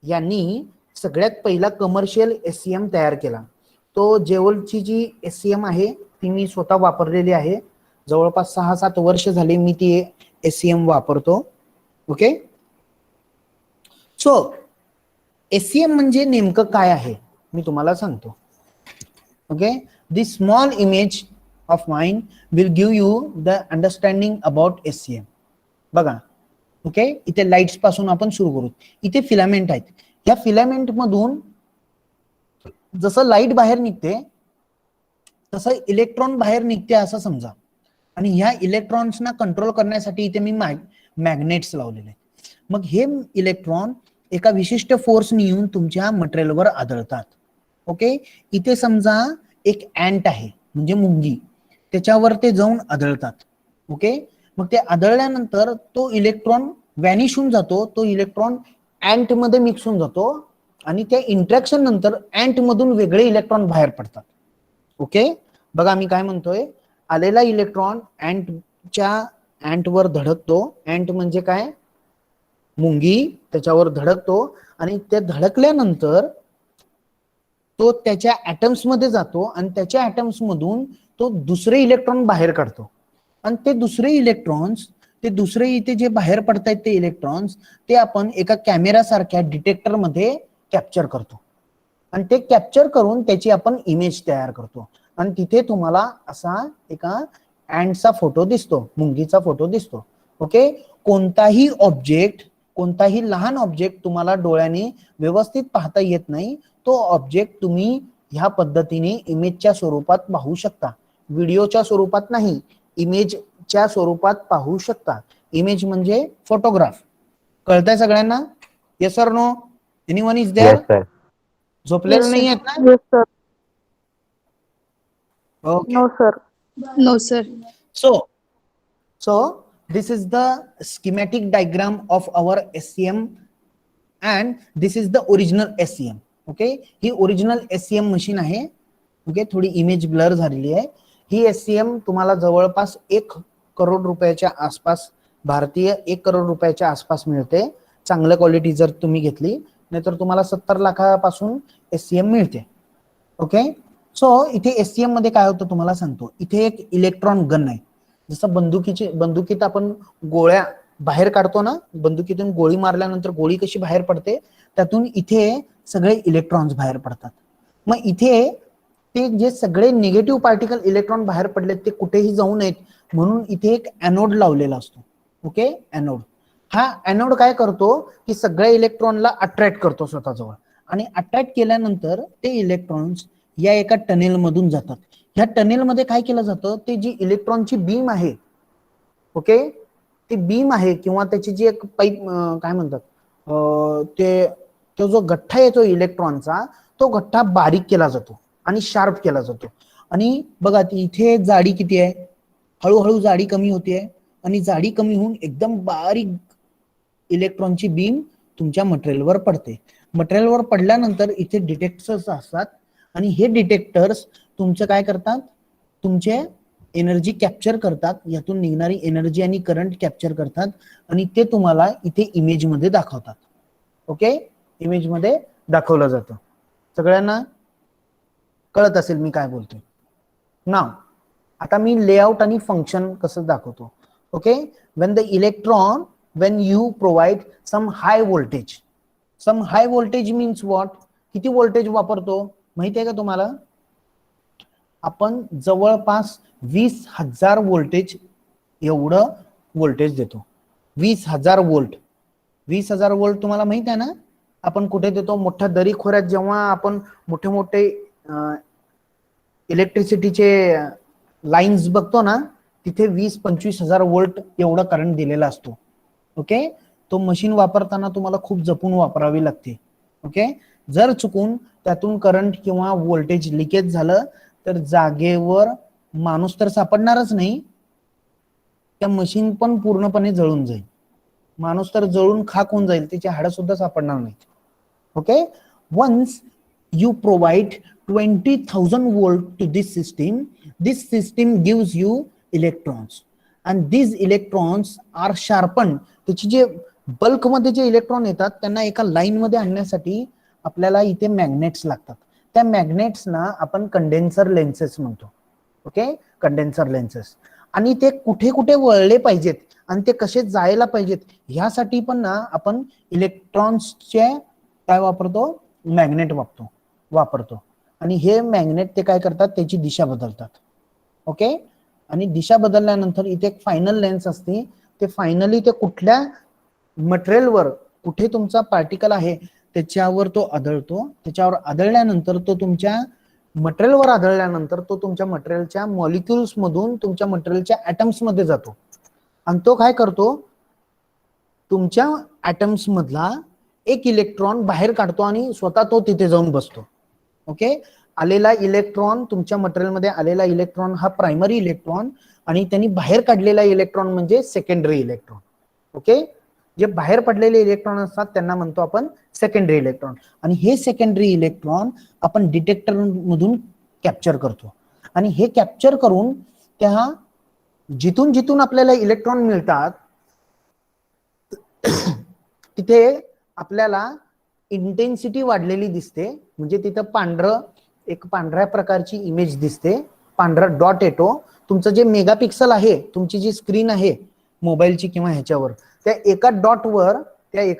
यांनी सगळ्यात पहिला कमर्शियल SEM तयार केला. तो जेओलची जी SEM आहे ती मी स्वतः वापरलेली आहे. जवळपास 6-7 वर्ष झाली मी ती SEM वापरतो. ओके, सो SEM म्हणजे नेमकं काय आहे मी तुम्हाला सांगतो. Okay, the small image of mine will give you the understanding about SCM. बघा, ओके, इथे लाईट्स पासून आपण सुरू करू. इथे फिलामेंट आहेत. या फिलामेंट मधून जसं लाईट बाहेर निघते तसं इलेक्ट्रॉन बाहेर निघते असं समजा. आणि ह्या इलेक्ट्रॉन्सना कंट्रोल करण्यासाठी इथे मी मॅग्नेट्स लावलेले आहेत. मग हे इलेक्ट्रॉन एका विशिष्ट फोर्सने येऊन तुमच्या मटेरियलवर आदळतात. ओके, इथे समजा एक अँट आहे म्हणजे मुंगी, त्याच्यावर ते जाऊन आदळतात. ओके, मग ते आदळल्यानंतर तो इलेक्ट्रॉन व्हॅनिश होऊन जातो. तो इलेक्ट्रॉन अँट मध्ये मिक्स होऊन जातो आणि त्या इंटरॅक्शन नंतर अँट मधून वेगळे इलेक्ट्रॉन बाहेर पडतात. ओके, बघा मी काय म्हणतोय, आलेला इलेक्ट्रॉन अँट वर धडकतो. अँट म्हणजे काय, मुंगी, त्याच्यावर धडकतो आणि ते धडकल्यानंतर तो त्याच्या ऍटम्स मध्ये जातो आणि त्याच्या ऍटम्स मधून तो दुसरे इलेक्ट्रॉन बाहेर काढतो. आणि ते दुसरे इथे जे बाहेर पडतायत ते इलेक्ट्रॉन्स, ते आपण एका कॅमेरा सारख्या डिटेक्टर मध्ये कॅप्चर करतो आणि ते कॅप्चर करून त्याची आपण इमेज तयार करतो. आणि तिथे तुम्हाला असा एका अँटचा फोटो दिसतो, मुंगीचा फोटो दिसतो. ओके, कोणताही ऑब्जेक्ट, कोणताही लहान ऑब्जेक्ट तुम्हाला डोळ्याने व्यवस्थित पाहता येत नाही, तो ऑब्जेक्ट तुम्ही ह्या पद्धतीने इमेजच्या स्वरूपात पाहू शकता. व्हिडिओच्या स्वरूपात नाही, इमेजच्या स्वरूपात पाहू शकता. इमेज म्हणजे फोटोग्राफ. कळतंय सगळ्यांना? Yes or no? Anyone is there? Yes, sir. झोपलेलं Yes, नाही sir. आहेत ना? Yes, sir. Okay. No, sir. No, sir. So this is the schematic diagram of our SCM and this is the original SCM. Okay, he original SCM machine आहे. Okay, थोडी image blur झालेली आहे. ही SCM तुम्हाला जवळपास 1 करोड रुपयाच्या आसपास, भारतीय 1 करोड रुपयाच्या आसपास मिळते, चांगल्या क्वालिटी जर तुम्ही घेतली. नाहीतर तुम्हाला 70 लाखापासून SCM मिळते. ओके, सो इथे SCM मध्ये काय होतं तुम्हाला सांगतो. इथे एक इलेक्ट्रॉन गन आहे. जसं बंदुकीत आपण गोळ्या बाहेर काढतो ना, बंदुकीतून गोळी मारल्यानंतर गोळी कशी बाहेर पडते, त्यातून इथे सगळे इलेक्ट्रॉन्स बाहेर पडतात. मग इथे ते जे सगळे निगेटिव्ह पार्टिकल इलेक्ट्रॉन बाहेर पडलेत ते कुठेही जाऊ नयेत म्हणून इथे एक एनोड लावलेला असतो. Okay, anode. हा एनोड काय करतो की सगळ्या इलेक्ट्रॉनला अट्रॅक्ट करतो स्वतःजवळ आणि अट्रॅक्ट केल्यानंतर ते इलेक्ट्रॉन्स या एका टनेल मधून जातात. ह्या टनेल मध्ये काय केलं जातं, ते जी इलेक्ट्रॉनची बीम आहे, ओके, ती बीम आहे किंवा त्याची जी एक पाईप काय म्हणतात, तो जो गठ्ठा येतो इलेक्ट्रॉनचा, तो गठ्ठा बारीक केला जातो आणि शार्प केला जातो. आणि बघा इथे जाडी किती आहे, हळूहळू जाडी कमी होते आणि जाडी कमी होऊन एकदम बारीक इलेक्ट्रॉनची बीम तुमच्या मटेरियलवर पडते. मटेरियलवर पडल्यानंतर इथे डिटेक्टर्स असतात आणि हे डिटेक्टर्स तुमचं काय करतात, तुमचे एनर्जी कॅप्चर करतात. यातून निघणारी एनर्जी आणि करंट कॅप्चर करतात आणि ते तुम्हाला इथे इमेज मध्ये दाखवतात. ओके, इमेज मध्ये दाखवलं जातं. सगळ्यांना कळत असेल मी काय बोलतोय ना. आता मी लेआउट आणि फंक्शन कसं दाखवतो. Okay, when you provide some high voltage means what, किती व्होल्टेज वापरतो माहिती आहे का तुम्हाला? आपण जवळपास 20,000 व्होल्टेज एवढं व्होल्टेज देतो. 20,000 व्होल्ट. 20,000 व्होल्ट तुम्हाला माहित आहे ना, आपण कुठे देतो? मोठ्या दरी खोऱ्यात जेव्हा आपण मोठे मोठे इलेक्ट्रिसिटीचे लाईन्स बघतो ना, तिथे 20-25,000 व्होल्ट एवढं करंट दिलेला असतो. ओके, तो मशीन वापरताना तुम्हाला खूप जपून वापरावी लागते. ओके, जर चुकून त्यातून करंट किंवा व्होल्टेज लिकेज झालं तर जागेवर माणूस तर सापडणारच नाही, त्या मशीन पण पूर्णपणे जळून जाईल. माणूस तर जळून खाक होऊन जाईल, त्याची हाडं सुद्धा सापडणार नाहीत. Okay, once you provide 20,000 volt to this system gives you electrons and these electrons are sharpened. त्याची जे बल्क मध्ये जे इलेक्ट्रॉन येतात त्यांना एका लाईन मध्ये आणण्यासाठी आपल्याला इथे मॅग्नेट्स लागतात. त्या मॅग्नेट्सना आपण कंडेन्सर लेन्सेस म्हणतो. Okay, condenser lenses. आणि ते कुठे कुठे वळले पाहिजेत आणि ते कसे जायला पाहिजेत ह्यासाठी पण ना आपण इलेक्ट्रॉन्सचे काय वापरतो, मॅग्नेट वापरतो. आणि हे मॅग्नेट ते काय करतात, त्याची दिशा बदलतात. ओके. आणि दिशा बदलल्यानंतर इथे एक फायनल लेन्स असते, ते फायनली ते कुठल्या मटेरियलवर, कुठे तुमचा पार्टिकल आहे त्याच्यावर तो आदळतो. त्याच्यावर आदळल्यानंतर तो तुमच्या मटेरियलवर आदळल्यानंतर तो तुमच्या मटेरियलच्या मॉलिक्युल्स मधून तुमच्या मटेरियलच्या ऍटम्स मध्ये जातो आणि तो काय करतो, तुमच्या ऍटम्स मधला एक इलेक्ट्रॉन बाहेर काढतो आणि स्वतः तो तिथे जाऊन बसतो. ओके. आलेला इलेक्ट्रॉन, तुमच्या मटेरियलमध्ये आलेला इलेक्ट्रॉन हा प्रायमरी इलेक्ट्रॉन आणि त्यांनी बाहेर काढलेला इलेक्ट्रॉन म्हणजे सेकंडरी इलेक्ट्रॉन. ओके. जे बाहेर पडलेले इलेक्ट्रॉन असतात त्यांना म्हणतो आपण सेकंडरी इलेक्ट्रॉन. आणि हे सेकंडरी इलेक्ट्रॉन आपण डिटेक्टर मधून कॅप्चर करतो आणि हे कॅप्चर करून त्या जिथून जिथून आपल्याला इलेक्ट्रॉन मिळतात तिथे आपल्याला इंटेन्सिटी वाढलेली दिसते. म्हणजे तिथं एक पांढऱ्या प्रकारची इमेज दिसते, पांढरा डॉट येतो. तुमचं जे मेगापिक्सल आहे, तुमची जी स्क्रीन आहे मोबाईलची किंवा ह्याच्यावर, त्या एका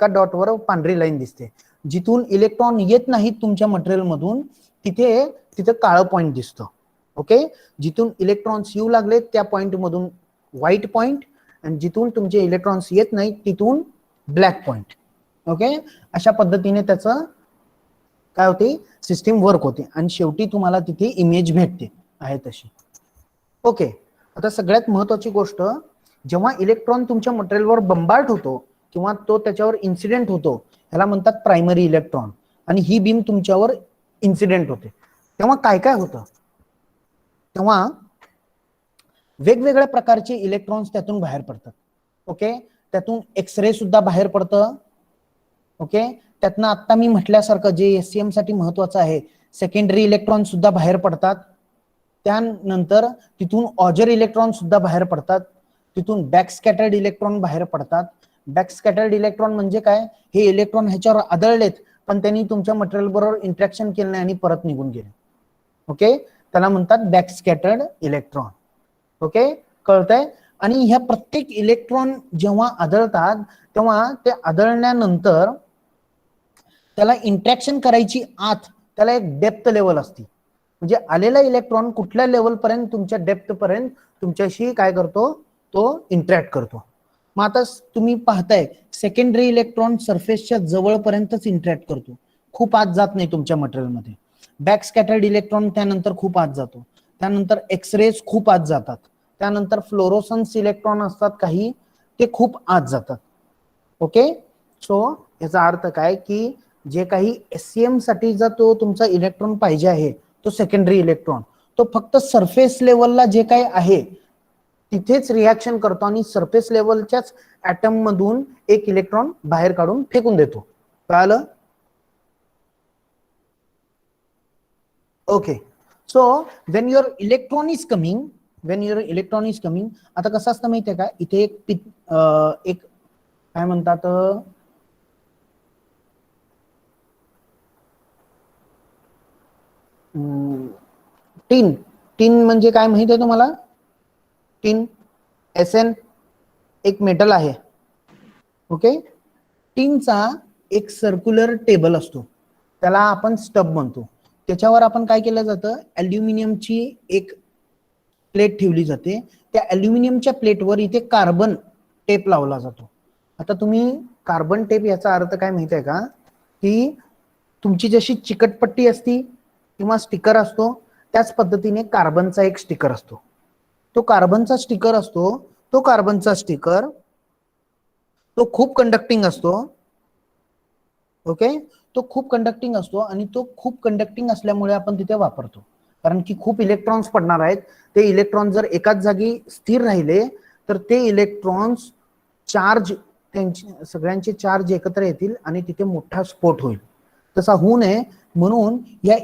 डॉटवर पांढरी लाईन दिसते. जिथून इलेक्ट्रॉन येत नाहीत तुमच्या मटेरियल मधून तिथे काळं पॉइंट दिसतं. ओके. जिथून इलेक्ट्रॉन्स येऊ लागले त्या पॉइंट मधून व्हाईट पॉइंट, आणि जिथून तुमचे इलेक्ट्रॉन्स येत नाहीत तिथून ब्लॅक पॉइंट. ओके. अशा पद्धतीने त्याचं काय होते, सिस्टीम वर्क होते आणि शेवटी तुम्हाला तिथे इमेज भेटते आहे तशी. ओके. आता सगळ्यात महत्वाची गोष्ट, जेव्हा इलेक्ट्रॉन तुमच्या मटेरियलवर बंबार्ड होतो किंवा तो त्याच्यावर इन्सिडेंट होतो, ह्याला म्हणतात प्रायमरी इलेक्ट्रॉन, आणि ही बीम तुमच्यावर इन्सिडेंट होते, तेव्हा काय काय होतं, तेव्हा वेगवेगळ्या प्रकारचे इलेक्ट्रॉन्स त्यातून बाहेर पडतात. ओके. त्यातून एक्सरे सुद्धा बाहेर पडतं. ओके. त्यातनं आता मी म्हटल्यासारखं जे एससीएम साठी महत्वाचं आहे, सेकंडरी इलेक्ट्रॉन सुद्धा बाहेर पडतात. त्यानंतर तिथून ऑजर इलेक्ट्रॉन सुद्धा बाहेर पडतात. तिथून बॅकस्कॅटर्ड इलेक्ट्रॉन बाहेर पडतात. बॅकस्कॅटर्ड इलेक्ट्रॉन म्हणजे काय, हे इलेक्ट्रॉन ह्याच्यावर आदळलेत पण त्यांनी तुमच्या मटेरियल बरोबर इंटरॅक्शन केलं नाही आणि परत निघून गेले. ओके. त्याला म्हणतात बॅकस्कॅटर्ड इलेक्ट्रॉन. ओके. कळतंय. आणि ह्या प्रत्येक इलेक्ट्रॉन जेव्हा आदळतात तेव्हा ते आदळल्यानंतर त्याला इंटरॅक्शन करायची आत त्याला एक डेप्थ लेवल असते. म्हणजे आलेला इलेक्ट्रॉन कुठल्या लेवल पर्यंत, तुमच्या डेप्थ पर्यंत तुमच्याशी काय करतो, तो इंटरॅक्ट करतो. मग आता तुम्ही पाहताय सेकंडरी इलेक्ट्रॉन सरफेसच्या जवळपर्यंतच इंटरॅक्ट करतो, खूप आत जात नाही तुमच्या मटेरियलमध्ये. बॅक स्कॅटर्ड इलेक्ट्रॉन त्यानंतर खूप आत जातो. त्यानंतर एक्सरेज खूप आत जातात. त्यानंतर फ्लोरोसन्स इलेक्ट्रॉन असतात काही, ते खूप आत जातात. ओके. सो याचा अर्थ काय की जे काही एससीएम साठी जर तो तुमचा इलेक्ट्रॉन पाहिजे आहे, तो सेकंडरी इलेक्ट्रॉन, तो फक्त सरफेस लेवलला जे काही आहे तिथेच रिॲक्शन करतो आणि सरफेस लेवलच्याच ऍटम मधून एक इलेक्ट्रॉन बाहेर काढून फेकून देतो. कळालं. Okay. So when your electron is coming, आता कसं असतं माहितीये का, इथे एक काय म्हणतात, टीन म्हणजे काय माहित आहे तुम्हाला, टीन SN एक मेटल आहे. ओके. टीनचा एक सर्क्युलर टेबल असतो, त्याला आपण स्टब म्हणतो. त्याच्यावर आपण काय केलं जातं, अल्युमिनियमची एक प्लेट ठेवली जाते. त्या अल्युमिनियमच्या प्लेटवर इथे कार्बन टेप लावला जातो. आता तुम्ही कार्बन टेप याचा अर्थ काय माहित आहे का, की तुमची जशी चिकटपट्टी असती किंवा स्टिकर असतो त्याच पद्धतीने कार्बनचा एक स्टिकर असतो. तो कार्बनचा स्टिकर तो खूप कंडक्टिंग असतो. ओके. तो खूप कंडक्टिंग असतो आणि तो खूप कंडक्टिंग असल्यामुळे आपण तिथे वापरतो, कारण की खूप इलेक्ट्रॉन्स पडणार आहेत. ते इलेक्ट्रॉन जर एकाच जागी स्थिर राहिले तर ते इलेक्ट्रॉन्स चार्ज, त्यांचे सगळ्यांचे चार्ज एकत्र येतील आणि तिथे मोठा स्फोट होईल. तसा होऊ नये म्हणून या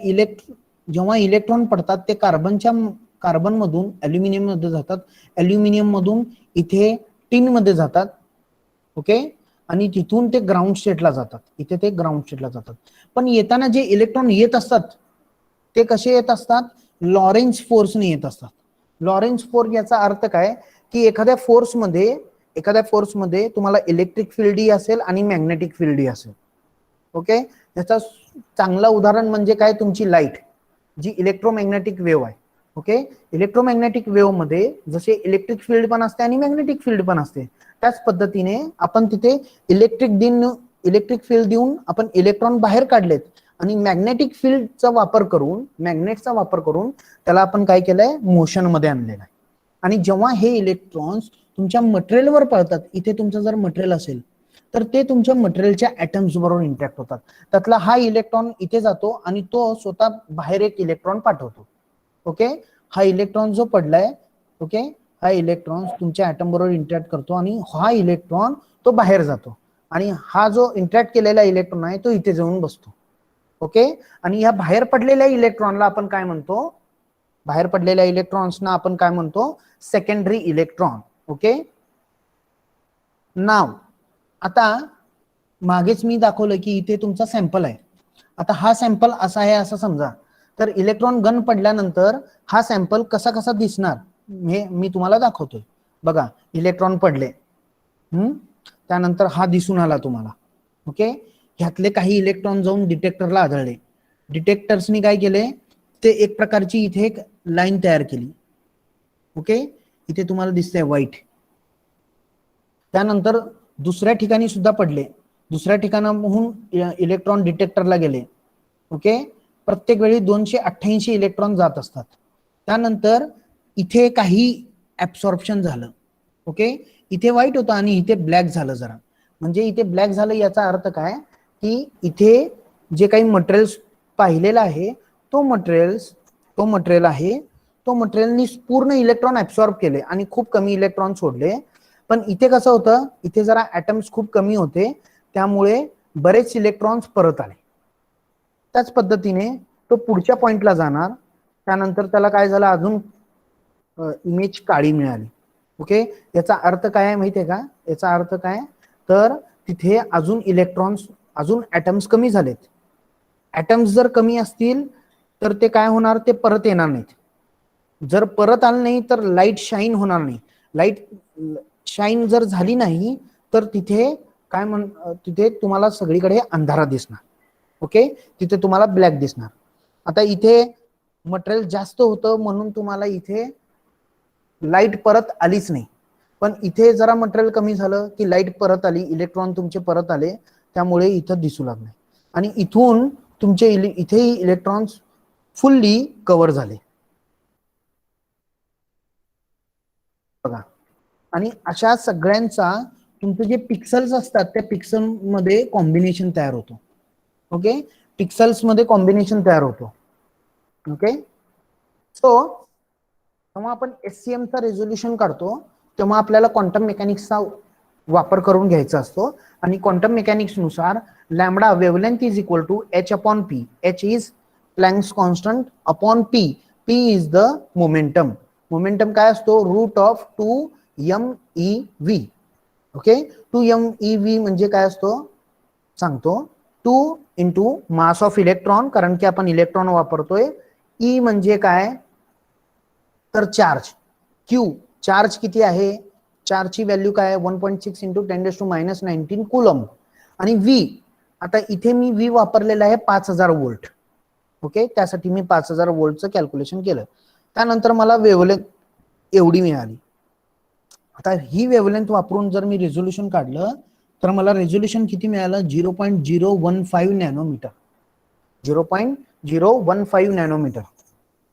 जेव्हा इलेक्ट्रॉन पडतात ते कार्बन मधून अल्युमिनियम मध्ये जातात, अल्युमिनियम मधून इथे टीन मध्ये जातात. ओके. आणि तिथून ते ग्राउंड स्टेटला जातात, इथे ते ग्राउंड स्टेटला जातात. पण येताना जे इलेक्ट्रॉन येत असतात ते कसे येत असतात, लॉरेंज फोर्सने येत असतात. लॉरेंज फोर्स याचा अर्थ काय की एखाद्या फोर्समध्ये तुम्हाला इलेक्ट्रिक फील्डही असेल आणि मॅग्नेटिक फील्डही असेल. ओके. याचा चांगला उदाहरण म्हणजे काय, तुमची लाईट जी इलेक्ट्रोमॅग्नेटिक वेव्ह आहे. ओके, इलेक्ट्रोमॅग्नेटिक वेव्ह मध्ये जसे इलेक्ट्रिक फील्ड पण असते आणि मॅग्नेटिक फील्ड पण असते, त्याच पद्धतीने आपण तिथे इलेक्ट्रिक फील्ड देऊन आपण इलेक्ट्रॉन बाहेर काढलेत आणि मॅग्नेटिक फील्डचा वापर करून मॅग्नेटचा वापर करून त्याला आपण काय केलंय, मोशन मध्ये आणलेलं आहे. आणि जेव्हा हे इलेक्ट्रॉन्स तुमच्या मटेरियलवर पडतात, इथे तुमचं जर मटेरियल असेल तर ते तुमच्या मटेरियलच्या ऍटम्स बरोबर इंटरॅक्ट होतात. त्यातला हा इलेक्ट्रॉन इथे जातो आणि तो स्वतः बाहेर एक इलेक्ट्रॉन पाठवतो. ओके, हा इलेक्ट्रॉन जो पडलाय, ओके, हा इलेक्ट्रॉन तुमच्या ऍटम बरोबर इंटरॅक्ट करतो आणि हा इलेक्ट्रॉन तो बाहेर जातो आणि हा जो इंटरॅक्ट केलेला इलेक्ट्रॉन आहे तो इथे जाऊन बसतो. ओके, आणि या बाहेर पडलेल्या इलेक्ट्रॉनला आपण काय म्हणतो, बाहेर पडलेल्या इलेक्ट्रॉन्सना आपण काय म्हणतो, सेकंडरी इलेक्ट्रॉन. ओके, नाव आता मागेच मी दाखवलं की इथे तुमचा सॅम्पल आहे. आता हा सॅम्पल असा आहे असं समजा, तर इलेक्ट्रॉन गन पडल्यानंतर हा सॅम्पल कसा कसा दिसणार हे मी तुम्हाला दाखवतोय. बघा, इलेक्ट्रॉन पडले, त्यानंतर हा दिसून आला तुम्हाला. ओके, ह्यातले काही इलेक्ट्रॉन जाऊन डिटेक्टरला आढळले. डिटेक्टर्सनी काय केले, ते एक प्रकारची इथे एक लाईन तयार केली. ओके, इथे तुम्हाला दिसतंय व्हाईट. त्यानंतर दुसऱ्या ठिकाणी सुद्धा पडले, दुसऱ्या ठिकाणाहून इलेक्ट्रॉन डिटेक्टरला गेले. ओके, प्रत्येक वेळी 288 इलेक्ट्रॉन जात असतात. त्यानंतर इथे काही ऍब्सॉर्प्शन झालं. ओके, इथे व्हाईट होतं आणि इथे ब्लॅक झालं जरा. म्हणजे इथे ब्लॅक झालं याचा अर्थ काय, की इथे जे काही मटेरियल पाहिलेलं आहे तो मटेरियलनी पूर्ण इलेक्ट्रॉन ऍब्सॉर्ब केले आणि खूप कमी इलेक्ट्रॉन सोडले. पण इथे कसं होतं, इथे जरा ऍटम्स खूप कमी होते, त्यामुळे बरेच इलेक्ट्रॉन्स परत आले. त्याच पद्धतीने तो पुढच्या पॉइंटला जाणार, त्यानंतर त्याला काय झालं, अजून इमेज काळी मिळाली. ओके, याचा अर्थ काय आहे माहितीये का, याचा अर्थ काय, तर तिथे अजून इलेक्ट्रॉन्स, अजून ऍटम्स कमी झालेत. ऍटम्स जर कमी असतील तर ते काय होणार, ते परत येणार नाहीत. जर परत आलं नाही तर लाईट शाईन होणार नाही. लाईट शाईन जर झाली नाही तर तिथे तिथे तुम्हाला सगळीकडे अंधारा दिसणार. ओके, तिथे तुम्हाला ब्लॅक दिसणार. आता इथे मटेरियल जास्त होतं म्हणून तुम्हाला इथे लाईट परत आलीच नाही, पण इथे जरा मटेरियल कमी झालं की लाईट परत आली, इलेक्ट्रॉन तुमचे परत आले, त्यामुळे इथं दिसू लागले आणि इथून तुमचे इथेही इलेक्ट्रॉन्स फुल्ली कव्हर झाले. बघा, आणि अशा सगळ्यांचा तुमचे जे पिक्सल्स असतात त्या पिक्सल मध्ये कॉम्बिनेशन तयार होतो. ओके, पिक्सल्स मध्ये कॉम्बिनेशन तयार होतो. ओके, सो जेव्हा आपण SCM चा रेझोल्युशन काढतो तेव्हा आपल्याला क्वांटम मेकॅनिक्सचा वापर करून घ्यायचा असतो आणि क्वांटम मेकॅनिक्स नुसार lambda wavelength is equal to h/p. h is Planck's constant upon p. p is the momentum. Momentum काय असतो, route of 2mEv. Okay, 2mEv म्हणजे काय असतो सांगतो, 2 इंटू मास ऑफ इलेक्ट्रॉन, कारण की आपण इलेक्ट्रॉन वापरतोय. E म्हणजे काय, तर चार्ज. Q, चार्ज किती आहे, चार्जची व्हॅल्यू काय आहे, 1.6 इंटू 10⁻⁹ कुलम. आणि V, आता इथे मी V वापरलेला आहे 5000 वोल्ट. ओके, त्यासाठी मी 5000 वोल्टचं कॅल्क्युलेशन केलं. त्यानंतर मला वेव्हलेंथ एवढी मिळाली. आता ही वेव्हलेंथ वापरून जर मी रेझोल्युशन काढलं तर मला रेझोल्युशन किती मिळालं, 0.015 नॅनोमीटर. 0.015 नॅनोमीटर.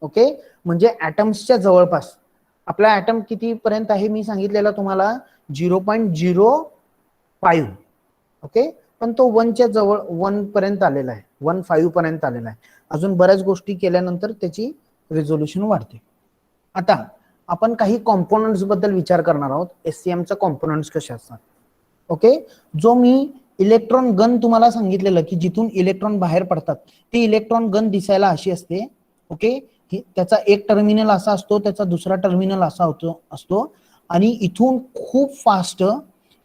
ओके, म्हणजे ऍटम्सच्या जवळपास. आपला ऍटम किती पर्यंत आहे मी सांगितलेला तुम्हाला, 0.05. ओके, पण तो 1च्या जवळ 1 पर्यंत आलेला आहे, 1.5 पर्यंत आलेला आहे. अजून बऱ्याच गोष्टी केल्यानंतर त्याची रेझोल्युशन वाढते. आता आपण काही कॉम्पोनंट्स बद्दल विचार करणार आहोत. SCM चा कॉम्पोनंट्स कसे असतात. ओके, जो मी इलेक्ट्रॉन गन तुम्हाला सांगितलेलं की जिथून इलेक्ट्रॉन बाहेर पडतात, ती इलेक्ट्रॉन गन दिसायला अशी असते. ओके, त्याचा एक टर्मिनल असा असतो, त्याचा दुसरा टर्मिनल असा असतो आणि इथून खूप फास्ट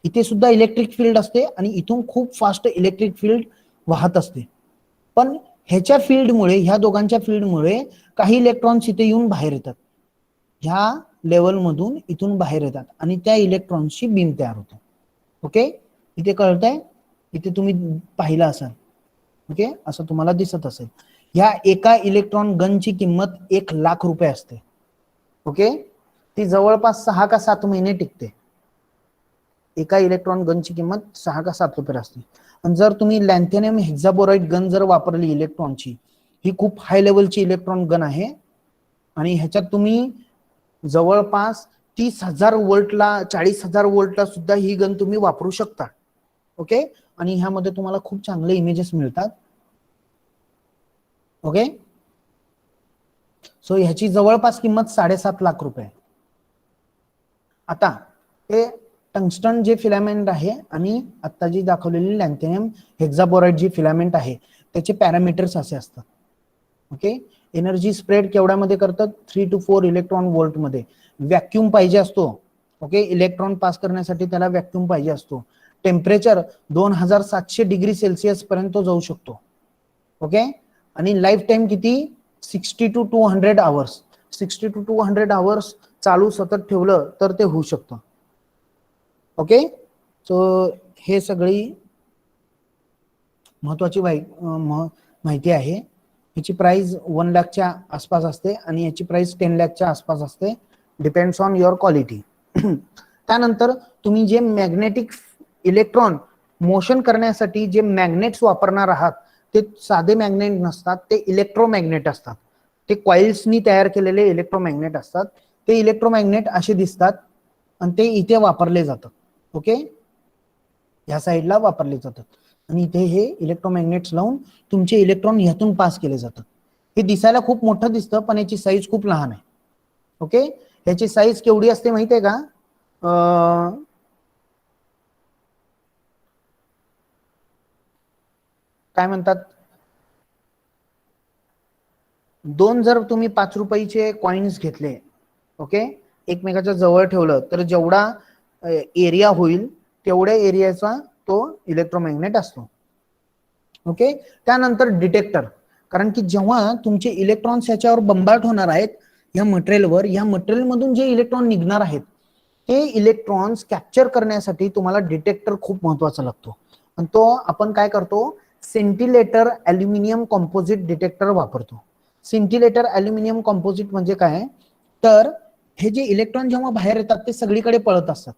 इथे सुद्धा इलेक्ट्रिक फील्ड असते आणि इथून खूप फास्ट इलेक्ट्रिक फील्ड वाहत असते. पण ह्याच्या फील्डमुळे, ह्या दोघांच्या फील्डमुळे काही इलेक्ट्रॉन्स इथे येऊन बाहेर येतात, ह्या लेवल मधून इथून बाहेर येतात आणि त्या इलेक्ट्रॉन्सची बीम तयार होते. ओके, इथे कळतंय, इथे तुम्ही पाहिलं असाल. ओके, असं तुम्हाला दिसत असेल. ह्या एका इलेक्ट्रॉन गनची किंमत 1 लाख रुपये असते. ओके, ती जवळपास 6 का 7 महिने टिकते. एका इलेक्ट्रॉन गनची किंमत 6 का 7 रुपये असते. आणि जर तुम्ही लॅन्थेनियम हेक्झाबोराइड गन जर वापरली इलेक्ट्रॉनची, ही खूप हाय लेवलची इलेक्ट्रॉन गन आहे आणि ह्याच्यात तुम्ही जवळपास 30,000 वोल्टला 40,000 वोल्टला सुद्धा ही गन तुम्ही वापरू शकता. ओके, आणि ह्यामध्ये तुम्हाला खूप चांगले इमेजेस मिळतात. ओके, सो ह्याची जवळपास किंमत 7.5 लाख रुपये. आता हे टंगस्टन जे फिलामेंट आहे आणि आता जी दाखवलेली लॅन्थेनियम हेक्झाबोराइड जी फिलामेंट आहे त्याचे पॅरामीटर्स असे असतात. ओके, एनर्जी स्प्रेड केवढ्यामध्ये करतात? 3 to 4 इलेक्ट्रॉन वोल्ट मध्ये. व्हॅक्यूम पाहिजे असतो. ओके, इलेक्ट्रॉन पास करण्यासाठी त्याला व्हॅक्यूम पाहिजे असतो. टेम्परेचर 2700 डिग्री सेल्सिअस पर्यंत जाऊ शकतो. ओके, आणि लाईफ टाइम किती? 60 to 200 आवर्स. 60 to 200 आवर्स चालू सतत ठेवलं तर ते होऊ शकतं. ओके, सो हे सगळी महत्वाची माहिती आहे. याची प्राइस 1 लाखच्या आसपास असते आणि याची प्राइस 10 लाखच्या आसपास असते, डिपेंड्स ऑन युअर क्वालिटी. त्यानंतर तुम्ही जे मॅग्नेटिक इलेक्ट्रॉन मोशन करण्यासाठी जे मॅग्नेट्स वापरणार आहात ते साधे मॅग्नेट नसतात, ते इलेक्ट्रोमॅग्नेट असतात. ते कॉइल्सनी तयार केलेले इलेक्ट्रोमॅग्नेट असतात. ते इलेक्ट्रोमॅग्नेट असे दिसतात आणि ते इथे वापरले जातात. ओके, या साईडला वापरले जातात आणि इथे हे इलेक्ट्रोमॅग्नेट्स लावून तुमचे इलेक्ट्रॉन ह्यातून पास केले जातात. हे दिसायला खूप मोठं दिसतं पण याची साईज खूप लहान आहे. ओके, ह्याची साईज केवढी असते माहिती आहे का? काय म्हणतात, 2 जर तुम्ही 5 रुपयाचे कॉइन्स घेतले, ओके, एकमेकाच्या जवळ ठेवलं तर जेवढा एरिया होईल तेवढ्या एरियाचा तो इलेक्ट्रोमॅग्नेट असतो. ओके, त्यानंतर डिटेक्टर, कारण की जेव्हा तुमचे इलेक्ट्रॉन्स याच्यावर बंबार्ट होणार आहेत या मटेरियलवर, या मटेरियल मधून जे इलेक्ट्रॉन निघणार आहेत ते इलेक्ट्रॉन्स कॅप्चर करण्यासाठी तुम्हाला डिटेक्टर खूप महत्वाचा लागतो. आणि तो आपण काय करतो? सेंटिलेटर ॲल्युमिनियम कॉम्पोजिट डिटेक्टर वापरतो. सेंटिलेटर ॲल्युमिनियम कॉम्पोजिट म्हणजे काय? तर हे जे इलेक्ट्रॉन जेव्हा बाहेर येतात ते सगळीकडे पळत असतात,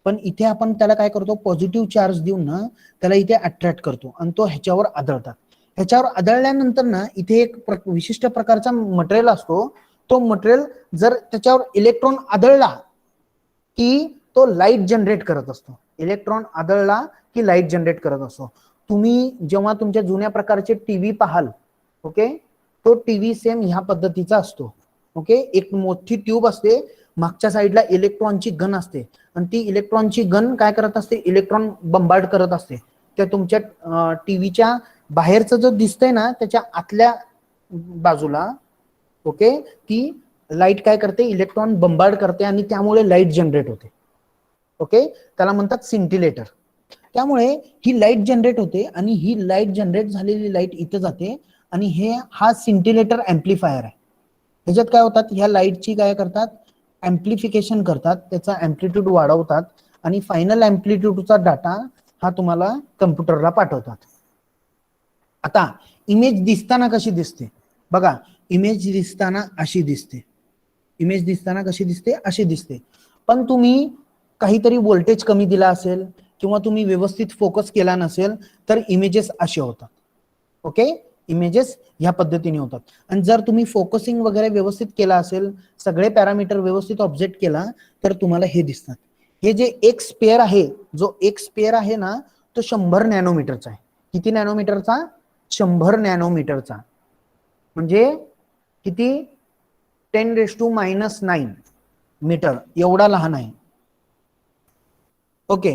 पण इथे आपण त्याला काय करतो? पॉझिटिव्ह चार्ज देऊन ना त्याला इथे अट्रॅक्ट करतो आणि तो ह्याच्यावर आदळतात. ह्याच्यावर आदळल्यानंतर ना इथे एक विशिष्ट प्रकारचा मटेरियल असतो. तो मटेरियल जर त्याच्यावर इलेक्ट्रॉन आदळला की तो लाईट जनरेट करत असतो. इलेक्ट्रॉन आदळला की लाईट जनरेट करत असतो. तुम्ही जेव्हा तुमच्या जुन्या प्रकारचे टीव्ही पाहाल, ओके, तो टीव्ही सेम ह्या पद्धतीचा असतो. ओके, एक मोठी ट्यूब असते, मागच्या साईडला इलेक्ट्रॉनची गन असते आणि ती इलेक्ट्रॉनची गन काय करत असते? इलेक्ट्रॉन बंबार्ड करत असते. त्या तुमच्या टीव्हीच्या बाहेरचं जो दिसतंय ना त्याच्या आतल्या बाजूला, ओके, ती लाईट काय करते? इलेक्ट्रॉन बंबार्ड करते आणि त्यामुळे लाईट जनरेट होते. ओके, त्याला म्हणतात सिंटिलेटर. त्यामुळे ही लाईट जनरेट होते आणि ही लाईट जनरेट झालेली लाईट इथे जाते आणि हा सिंटिलेटर ऍम्प्लिफायर आहे. ह्याच्यात काय होतात? ह्या लाईटची काय करतात? ऍम्प्लिफिकेशन करतात, त्याचा ऍम्प्लिट्यूड वाढवतात आणि फायनल ऍम्प्लिट्यूडचा डाटा हा तुम्हाला कम्प्युटरला पाठवतात. आता इमेज दिसताना कशी दिसते बघा? इमेज दिसताना अशी दिसते. इमेज दिसताना कशी दिसते? अशी दिसते. पण तुम्ही काहीतरी व्होल्टेज कमी दिला असेल किंवा तुम्ही व्यवस्थित फोकस केला नसेल तर इमेजेस असे होतात. ओके, इमेजेस ह्या पद्धतीने होतात. आणि जर तुम्ही फोकसिंग वगैरे व्यवस्थित केला असेल, सगळे पॅरामीटर व्यवस्थित ऑब्जेक्ट केला तर तुम्हाला हे दिसतात. हे जे एक स्पेअर आहे, जो एक स्पेअर आहे ना तो 100 नॅनोमीटरचा आहे. किती नॅनोमीटरचा? 100 नॅनोमीटरचा. म्हणजे किती? 10⁻⁹ मीटर एवढा लहान आहे. ओके,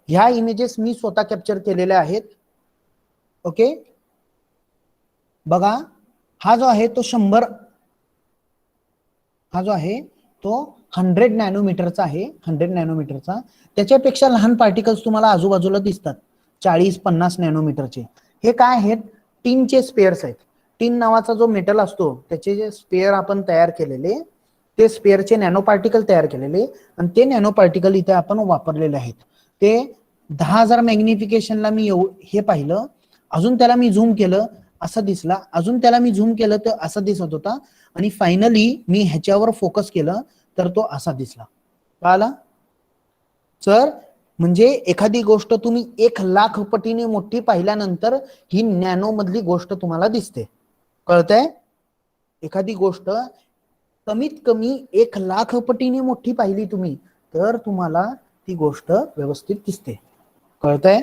ह्या इमेजेस मी स्वतः कॅप्चर केलेल्या आहेत. ओके, बघा, हा जो आहे तो 100, हा जो आहे तो 100 नॅनोमीटरचा आहे. 100 नॅनोमीटरचा. त्याच्यापेक्षा लहान पार्टिकल्स तुम्हाला आजूबाजूला दिसतात, 40-50 नॅनोमीटरचे. हे काय आहेत? टिनचे स्पेअर्स आहेत. टिन नावाचा जो मेटल असतो त्याचे जे स्पेअर आपण तयार केलेले, ते स्पेअरचे नॅनो पार्टिकल तयार केलेले आणि ते नॅनो पार्टिकल इथे आपण वापरलेले आहेत. ते 10,000 मॅग्निफिकेशनला मी हे पाहिलं, अजून त्याला मी झूम केलं असा दिसला, अजून त्याला मी झूम केलं तर असा दिसत होता, आणि फायनली मी ह्याच्यावर फोकस केलं तर तो असा दिसला. कळाला सर? म्हणजे एखादी गोष्ट तुम्ही 1,00,000 पटीने मोठी पाहिल्यानंतर ही नॅनो मधली गोष्ट तुम्हाला दिसते. कळतंय? एखादी गोष्ट कमीत कमी 1,00,000 पटीने मोठी पाहिली तुम्ही तर तुम्हाला ती गोष्ट व्यवस्थित दिसते. कळतंय?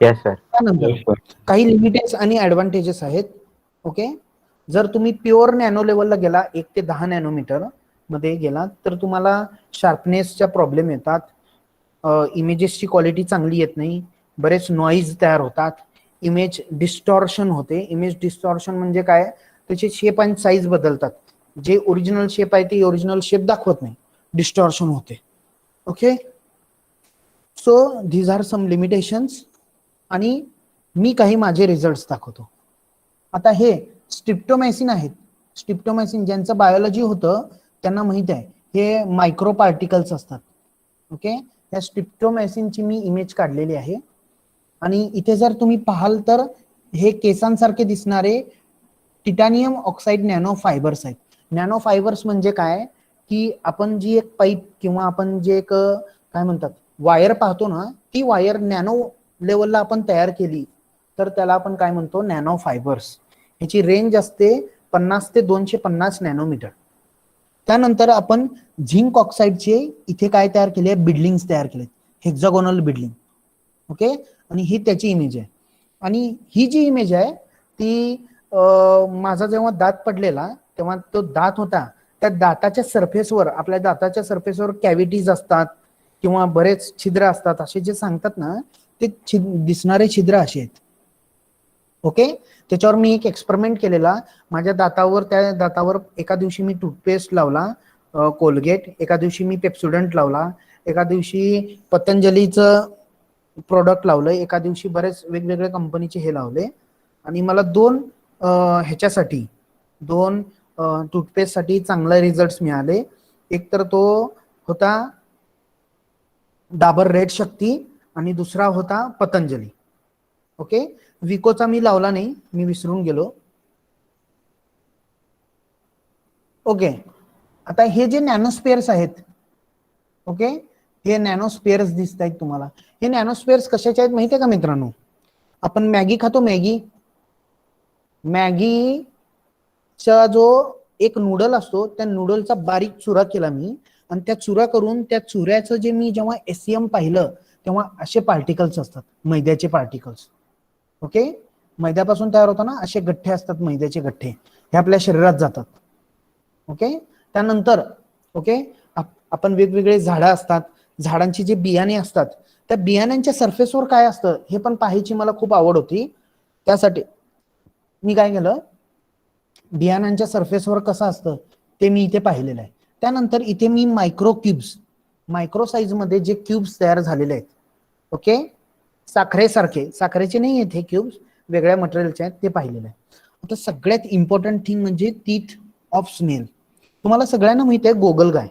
Yes, sir. त्यानंतर काही लिमिटेड आणि ऍडव्हान्टेजेस आहेत. ओके, जर तुम्ही प्युअर नॅनो लेवलला गेला 1 ते 10 नॅनोमीटर मध्ये गेला तर तुम्हाला शार्पनेसच्या प्रॉब्लेम येतात, इमेजेसची क्वालिटी चांगली येत नाही, बरेच नॉईज तयार होतात, इमेज डिस्टॉर्शन होते. इमेज डिस्टॉर्शन म्हणजे काय? त्याचे शेप आणि साईज बदलतात, जे ओरिजिनल शेप आहे ते ओरिजिनल शेप दाखवत नाही, डिस्टॉर्शन होते. Okay, so these are some limitations. आणि मी काही माझे रिझल्ट्स दाखवतो. आता हे स्ट्रिप्टोमायसिन आहेत. स्ट्रिप्टोमायसिन ज्यांचं बायोलॉजी होतं त्यांना माहित आहे हे मायक्रो पार्टिकल्स असतात. ओके, या स्ट्रिप्टोमायसिनची मी इमेज काढलेली आहे, आणि इथे जर तुम्ही पाहाल तर हे केसांसारखे दिसणारे टिटॅनियम ऑक्साईड नॅनो फायबर्स आहेत. नॅनो फायबर्स म्हणजे काय की आपण जी एक पाईप किंवा आपण जे एक काय म्हणतात वायर पाहतो ना, ती वायर नॅनो लेवलला आपण तयार केली तर त्याला आपण काय म्हणतो? Nano fibres. ह्याची रेंज असते 50 ते 250 नॅनोमीटर. त्यानंतर आपण झिंक ऑक्साईडचे इथे काय तयार केले? बिल्डिंग तयार केले, हेक्झागोनल बिल्डिंग. ओके, आणि ही त्याची इमेज आहे. आणि ही जी इमेज आहे ती माझा जेव्हा दात पडलेला तेव्हा तो दात होता, त्या दाताच्या सरफेसवर, आपल्या दाताच्या सरफेसवर कॅव्हिटीज असतात किंवा बरेच छिद्र असतात, असे जे सांगतात ना ते दिसणारे छिद्र असे आहेत. ओके, त्याच्यावर मी एक एक्सपेरिमेंट केलेला. माझ्या दातावर, त्या दातावर एका दिवशी मी टूथपेस्ट लावला कोलगेट, एका दिवशी मी पेप्सोडंट लावला, एका दिवशी पतंजलीचं प्रोडक्ट लावलं, एका दिवशी बरेच वेगवेगळ्या कंपनीचे हे लावले. आणि मला ह्याच्यासाठी दोन टूथपेस्ट साठी चांगले रिझल्ट मिळाले. एक तर तो होता डाबर रेड शक्ती आणि दुसरा होता पतंजली. ओके, विकोचा मी लावला नाही, मी विसरून गेलो. ओके, आता हे जे नॅनोस्पेअर्स आहेत, ओके, हे नॅनोस्पेअर्स दिसत आहेत तुम्हाला. हे नॅनोस्पेअर्स कशाचे आहेत माहिती आहे का मित्रांनो? आपण मॅगी खातो, मॅगीचा जो एक नूडल असतो त्या नूडलचा बारीक चुरा केला मी, आणि त्या चुरा करून त्या चुऱ्याचं जे मी जेव्हा एसईएम पाहिलं तेव्हा असे पार्टिकल्स असतात, मैद्याचे पार्टिकल्स. ओके, मैद्यापासून तयार होतं ना, असे गठ्ठे असतात, मैद्याचे गठ्ठे, हे आपल्या शरीरात जातात. ओके, त्यानंतर ओके आपण वेगवेगळे झाडं असतात, झाडांची जे बियाणे असतात त्या बियाण्यांच्या सरफेसवर काय असतं हे पण पाहायची मला खूप आवड होती. त्यासाठी मी काय केलं, बियाण्यांच्या सरफेसवर कसं असतं ते मी इथे पाहिलेलं आहे. त्यानंतर इथे मी मायक्रो साईज मध्ये जे क्यूब्स तयार झालेले आहेत, ओके, साखरेचे नाही आहेत हे क्यूब्स, वेगळ्या मटेरियलचे आहेत, ते पाहिलेलं आहे. आता सगळ्यात इम्पॉर्टंट थिंग म्हणजे टीथ ऑफ स्नेल. तुम्हाला सगळ्यांना माहिती आहे गोगलगाय.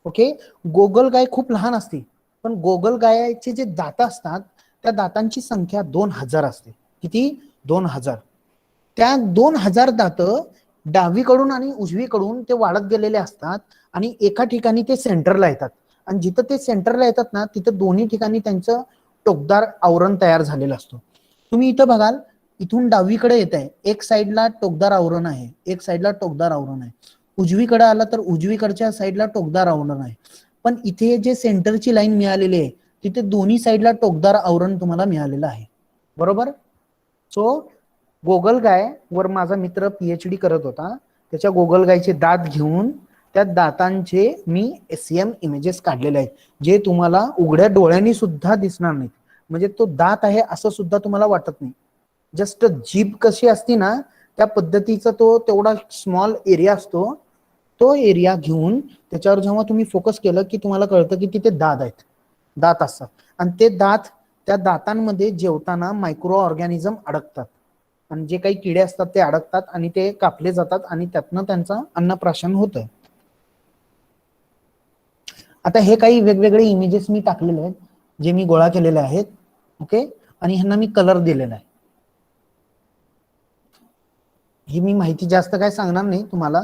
ओके, गोगलगाय खूप लहान असते, पण गोगलगायचे जे दात असतात त्या दातांची संख्या 2000 असते. किती? 2000. त्या 2000 दात डावीकडून आणि उजवीकडून ते वाढत गेलेले असतात, आणि एका ठिकाणी ते सेंटरला येतात, आणि जिथं ते सेंटरला येतात ना तिथं दोन्ही ठिकाणी त्यांचं टोकदार आवरण तयार झालेलं असतं. तुम्ही इथं बघाल, इथून डावीकडे येत आहे, एक साईडला टोकदार आवरण आहे, एक साईडला टोकदार आवरण आहे. उजवीकडे आला तर उजवीकडच्या साईडला टोकदार आवरण आहे. पण इथे जे सेंटरची लाईन मिळालेली आहे तिथे दोन्ही साईडला टोकदार आवरण तुम्हाला मिळालेलं आहे. बरोबर? सो गोगलगाय वर माझा मित्र पीएचडी करत होता, त्याच्या गोगलगायचे दात घेऊन त्या दातांचे मी एसईएम इमेजेस काढलेले आहेत, जे तुम्हाला उघड्या डोळ्यांनी सुद्धा दिसणार नाहीत. म्हणजे तो दात आहे असं सुद्धा तुम्हाला वाटत नाही. जस्ट जीभ कशी असती ना त्या पद्धतीचा तो तेवढा स्मॉल एरिया असतो. तो एरिया घेऊन त्याच्यावर जेव्हा तुम्ही फोकस केलं की तुम्हाला कळतं की तिथे दात असतात, आणि ते दात, त्या दातांमध्ये जेवताना मायक्रो ऑर्गॅनिझम अडकतात, आणि जे काही किडे असतात ते अडकतात आणि ते कापले जातात, आणि त्यातनं त्यांचं अन्नप्राशन होतं. आता हे काही वेगवेगळे इमेजेस मी टाकलेले आहेत जे मी गोळा केलेले आहेत. ओके, आणि ह्यांना मी कलर दिलेला आहे. ही मी माहिती जास्त काय सांगणार नाही तुम्हाला.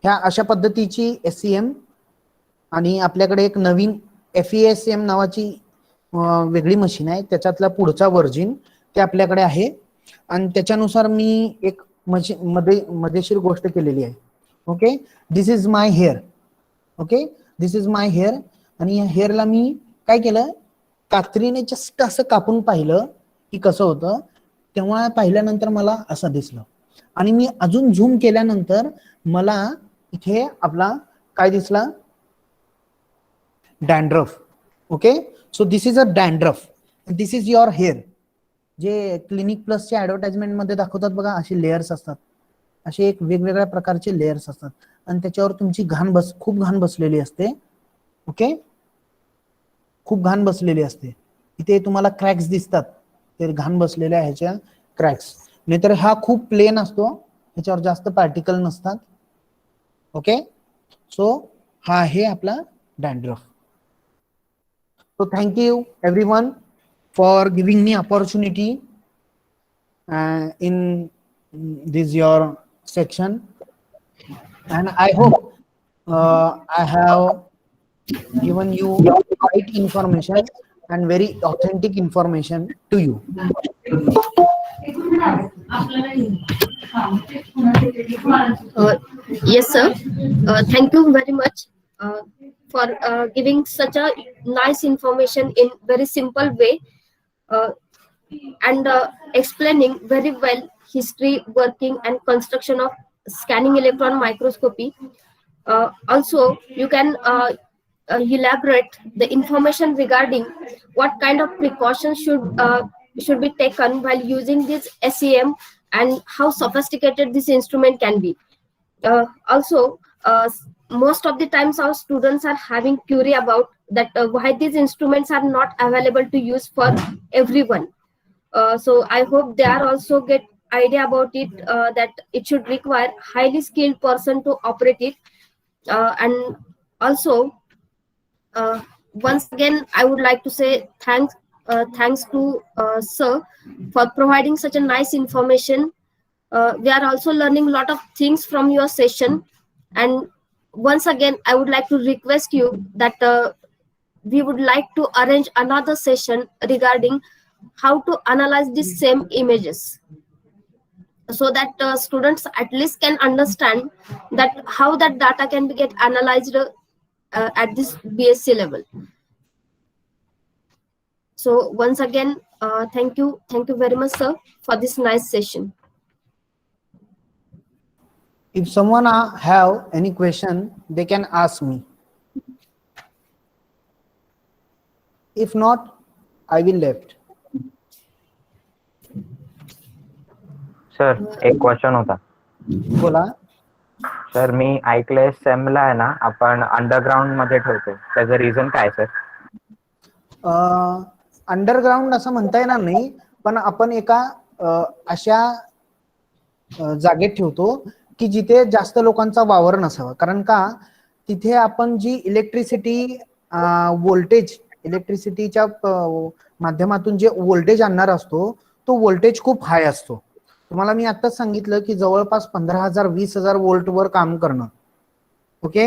ह्या अशा पद्धतीची SCM आणि आपल्याकडे एक नवीन FESM नावाची वेगळी मशीन आहे, त्याच्यातला पुढचा वर्जन ते आपल्याकडे आहे. आणि त्याच्यानुसार मी एक मजेशीर गोष्ट केलेली आहे. Okay, this is my hair. Okay, this is my hair. आणि या हेअरला मी काय केलं, कात्रीने जस्ट असं कापून पाहिलं की कसं होतं. तेव्हा पाहिल्यानंतर मला असं दिसलं आणि मी अजून झूम केल्यानंतर मला इथे आपला काय दिसला, dandruff. Okay, so this is a dandruff, this is your hair. जे क्लिनिक प्लसच्या ऍडव्हर्टाइजमेंट मध्ये दाखवतात बघा, असे लेयर्स असतात, असे एक वेगवेगळ्या प्रकारचे लेयर्स असतात आणि त्याच्यावर तुमची खूप घाण बसलेली असते. ओके, खूप घाण बसलेली असते. इथे तुम्हाला क्रॅक्स दिसतात, ते घाण बसलेल्या ह्याच्या क्रॅक्स. नाहीतर हा खूप प्लेन असतो, ह्याच्यावर जास्त पार्टिकल नसतात. ओके, सो हा आहे आपला dandruff. So thank you everyone for giving me opportunity in this your section, and I hope I have given you right information and very authentic information to you. Yes, sir. Thank you very much for giving such a nice information in very simple way, uh, and explaining very well history, working, and construction of scanning electron microscopy. Also, you can elaborate the information regarding what kind of precautions should be taken while using this SEM and how sophisticated this instrument can be. Also, most of the times our students are having query about that why these instruments are not available to use for everyone. So I hope they are also get idea about it, that it should require highly skilled person to operate it. And also, once again, I would like to say thanks to sir for providing such a nice information. We are also learning a lot of things from your session, and once again I would like to request you that we would like to arrange another session regarding how to analyze the same images, so that students at least can understand that how that data can be get analyzed at this BSc level. So once again, thank you very much, sir, for this nice session. If someone have any question, they can ask me. If not, I will left. Sir एक question होता. बोला. Sir मी ऐकलंय सेमला आहे ना आपण underground मध्ये ठेवतो, त्याचं रिझन काय सर? अंडरग्राउंड असं म्हणता येणार नाही, पण आपण एका अशा जागेत ठेवतो की जिथे जास्त लोकांचा वावर नसावा. कारण का, तिथे आपण जी इलेक्ट्रिसिटी इलेक्ट्रिसिटीच्या माध्यमातून जे व्होल्टेज आणणार असतो, तो व्होल्टेज खूप हाय असतो. तुम्हाला मी आताच सांगितलं की जवळपास 15,000 20,000 वोल्ट वर काम करणं. ओके,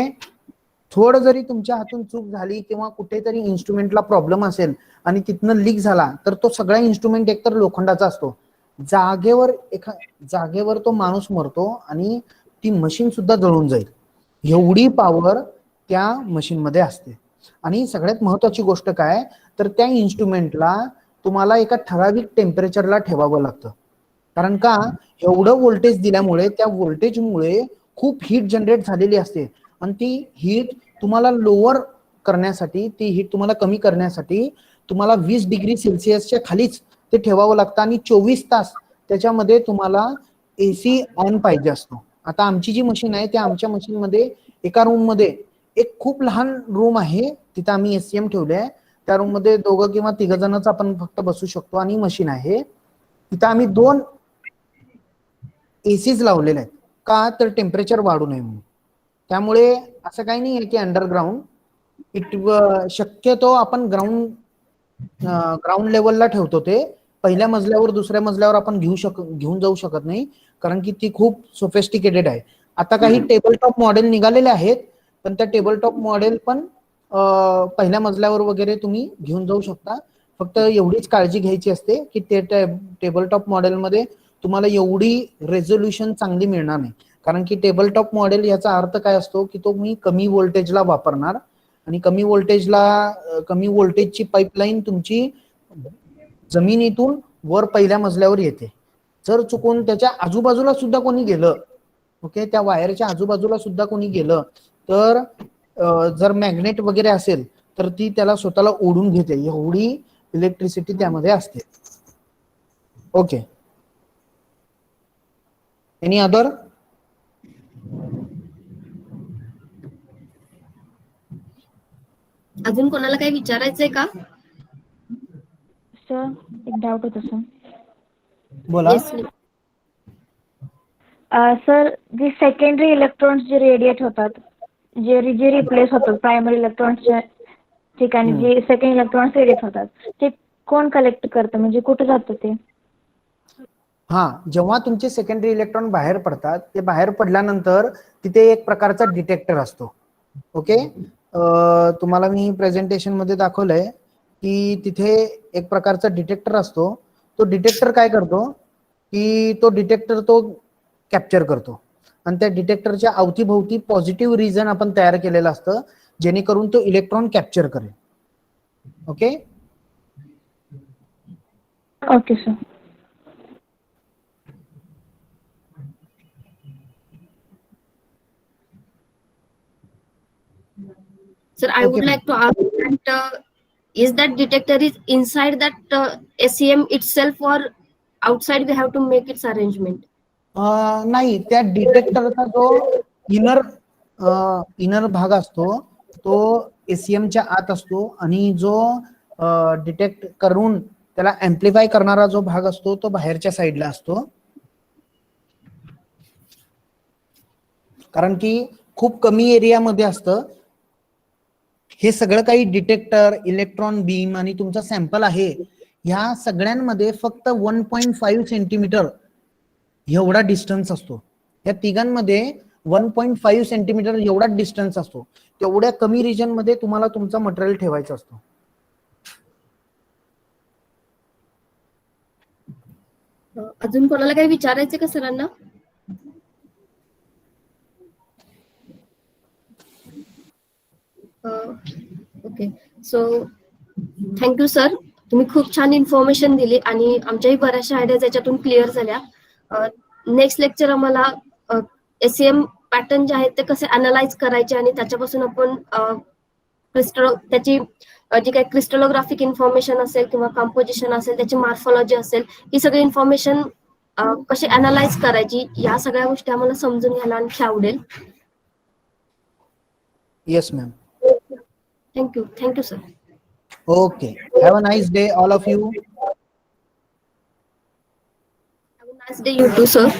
थोडं जरी तुमच्या हातून चूक झाली किंवा कुठेतरी इन्स्ट्रुमेंटला प्रॉब्लेम असेल आणि तिथनं लीक झाला, तर तो सगळा इन्स्ट्रुमेंट एकतर लोखंडाचा असतो, जागेवर तो माणूस मरतो आणि ती मशीन सुद्धा जळून जाईल. एवढी पॉवर त्या मशीन मध्ये असते. आणि सगळ्यात महत्वाची गोष्ट काय, तर त्या इन्स्ट्रुमेंटला तुम्हाला एका ठराविक टेम्परेचरला ठेवावं लागतं. कारण का, एवढं व्होल्टेज दिल्यामुळे त्या व्होल्टेजमुळे खूप हीट जनरेट झालेली असते आणि ती हीट तुम्हाला लोअर करण्यासाठी, ती हीट तुम्हाला कमी करण्यासाठी तुम्हाला 20 डिग्री सेल्सिअसच्या खालीच ते ठेवावं लागतं आणि 24 तास त्याच्यामध्ये तुम्हाला AC ऑन पाहिजे असतो. आता आमची जी मशीन आहे, त्या आमच्या मशीन मध्ये एका रूम मध्ये एक खूप लहान रूम आहे, तिथं आम्ही SCM ठेवले आहे. त्या रूम मध्ये 2 किंवा 3 जणच आपण फक्त बसू शकतो आणि मशीन आहे. तिथं आम्ही 2 ACs लावलेले आहेत. का, तर टेम्परेचर वाढू नये म्हणून. त्यामुळे असं काही नाही आहे की अंडरग्राउंड शक्यतो आपण ग्राउंड लेवलला ठेवतो. ते पहिल्या मजल्यावर दुसऱ्या मजल्यावर आपण घेऊन जाऊ शकत नाही, कारण की ती खूप सोफिस्टिकेटेड आहे. आता काही टेबल टॉप मॉडेल निघालेले आहेत, पण त्या टेबल टॉप मॉडेल पण पहिल्या मजल्यावर वगैरे तुम्ही घेऊन जाऊ शकता. फक्त एवढीच काळजी घ्यायची असते की ते टेबल टॉप मॉडेलमध्ये तुम्हाला एवढी रेझोल्युशन चांगली मिळणार नाही. कारण की टेबल टॉप मॉडेल याचा अर्थ काय असतो की तो मी कमी व्होल्टेजला वापरणार आणि कमी व्होल्टेजची पाईपलाईन तुमची जमिनीतून वर पहिल्या मजल्यावर येते. जर चुकून त्याच्या आजूबाजूला सुद्धा कोणी गेलं, ओके, त्या वायरच्या आजूबाजूला सुद्धा कोणी गेलं तर जर मॅग्नेट वगैरे असेल तर ती त्याला स्वतःला ओढून घेते, एवढी इलेक्ट्रिसिटी त्यामध्ये असते. Okay, any other? अजून कोणाला काही विचारायचंय का? सर एक डाऊट होता सर. बोला. Yes, ma'am. सर जे सेकंडरी इलेक्ट्रॉन्स जे रेडिएट होतात, जे रिप्लेस होतात प्रायमरी इलेक्ट्रॉन्सच्या ठिकाणी जे सेकंड इलेक्ट्रॉन्स रेडिएट होतात, ते कोण कलेक्ट करतं, म्हणजे कुठे जातं ते? हा, जेव्हा तुमचे सेकंडरी इलेक्ट्रॉन बाहेर पडतात, ते बाहेर पडल्यानंतर तिथे एक प्रकारचा डिटेक्टर असतो. ओके, तुम्हाला मी प्रेझेंटेशन मध्ये दाखवलंय की तिथे एक प्रकारचा डिटेक्टर असतो. तो डिटेक्टर काय करतो की तो कॅप्चर करतो आणि त्या डिटेक्टरच्या अवतीभोवती पॉझिटिव्ह रिजन आपण तयार केलेलं असतं, जेणेकरून तो इलेक्ट्रॉन कॅप्चर करेल. Okay okay sir. Sir, I would Okay, like to ask that is that detector is inside that SEM itself or outside we have to make its arrangement? नाही, त्या डिटेक्टरचा जो इनर भाग असतो तो एसीएमच्या आत असतो आणि जो डिटेक्ट करून त्याला एम्प्लिफाय करणारा जो भाग असतो तो बाहेरच्या साईडला असतो. कारण की खूप कमी एरियामध्ये असतं हे सगळं काही. डिटेक्टर, इलेक्ट्रॉन बीम आणि तुमचा सॅम्पल आहे, ह्या सगळ्यांमध्ये फक्त 1.5 सेंटीमीटर एवढा डिस्टन्स असतो. या तिघांमध्ये 1.5 सेंटीमीटर एवढा डिस्टन्स असतो. तेवढ्या कमी रिजन मध्ये तुम्हाला तुमचा मटेरियल ठेवायचा असतो. अजून कोणाला काही विचारायचं का सरांना? ओके, सो थँक्यू सर, तुम्ही खूप छान इन्फॉर्मेशन दिली आणि आमच्याही बऱ्याचशा आयडियाज याच्यातून क्लिअर झाल्या. नेक्स्ट लेक्चर आम्हाला एसीएम पॅटर्न जे आहेत ते कसे अनालाइज करायचे आणि त्याच्यापासून आपण त्याची जी काही क्रिस्टलोग्राफिक इन्फॉर्मेशन असेल किंवा कंपोजिशन असेल, त्याची मॉर्फॉलॉजी असेल, ही सगळी इन्फॉर्मेशन कशी अनालाइज करायची, या सगळ्या गोष्टी आम्हाला समजून घ्यायला आणखी आवडेल. Yes ma'am. Thank you sir. Okay, have a nice day all of you. Have a nice day, you too, sir.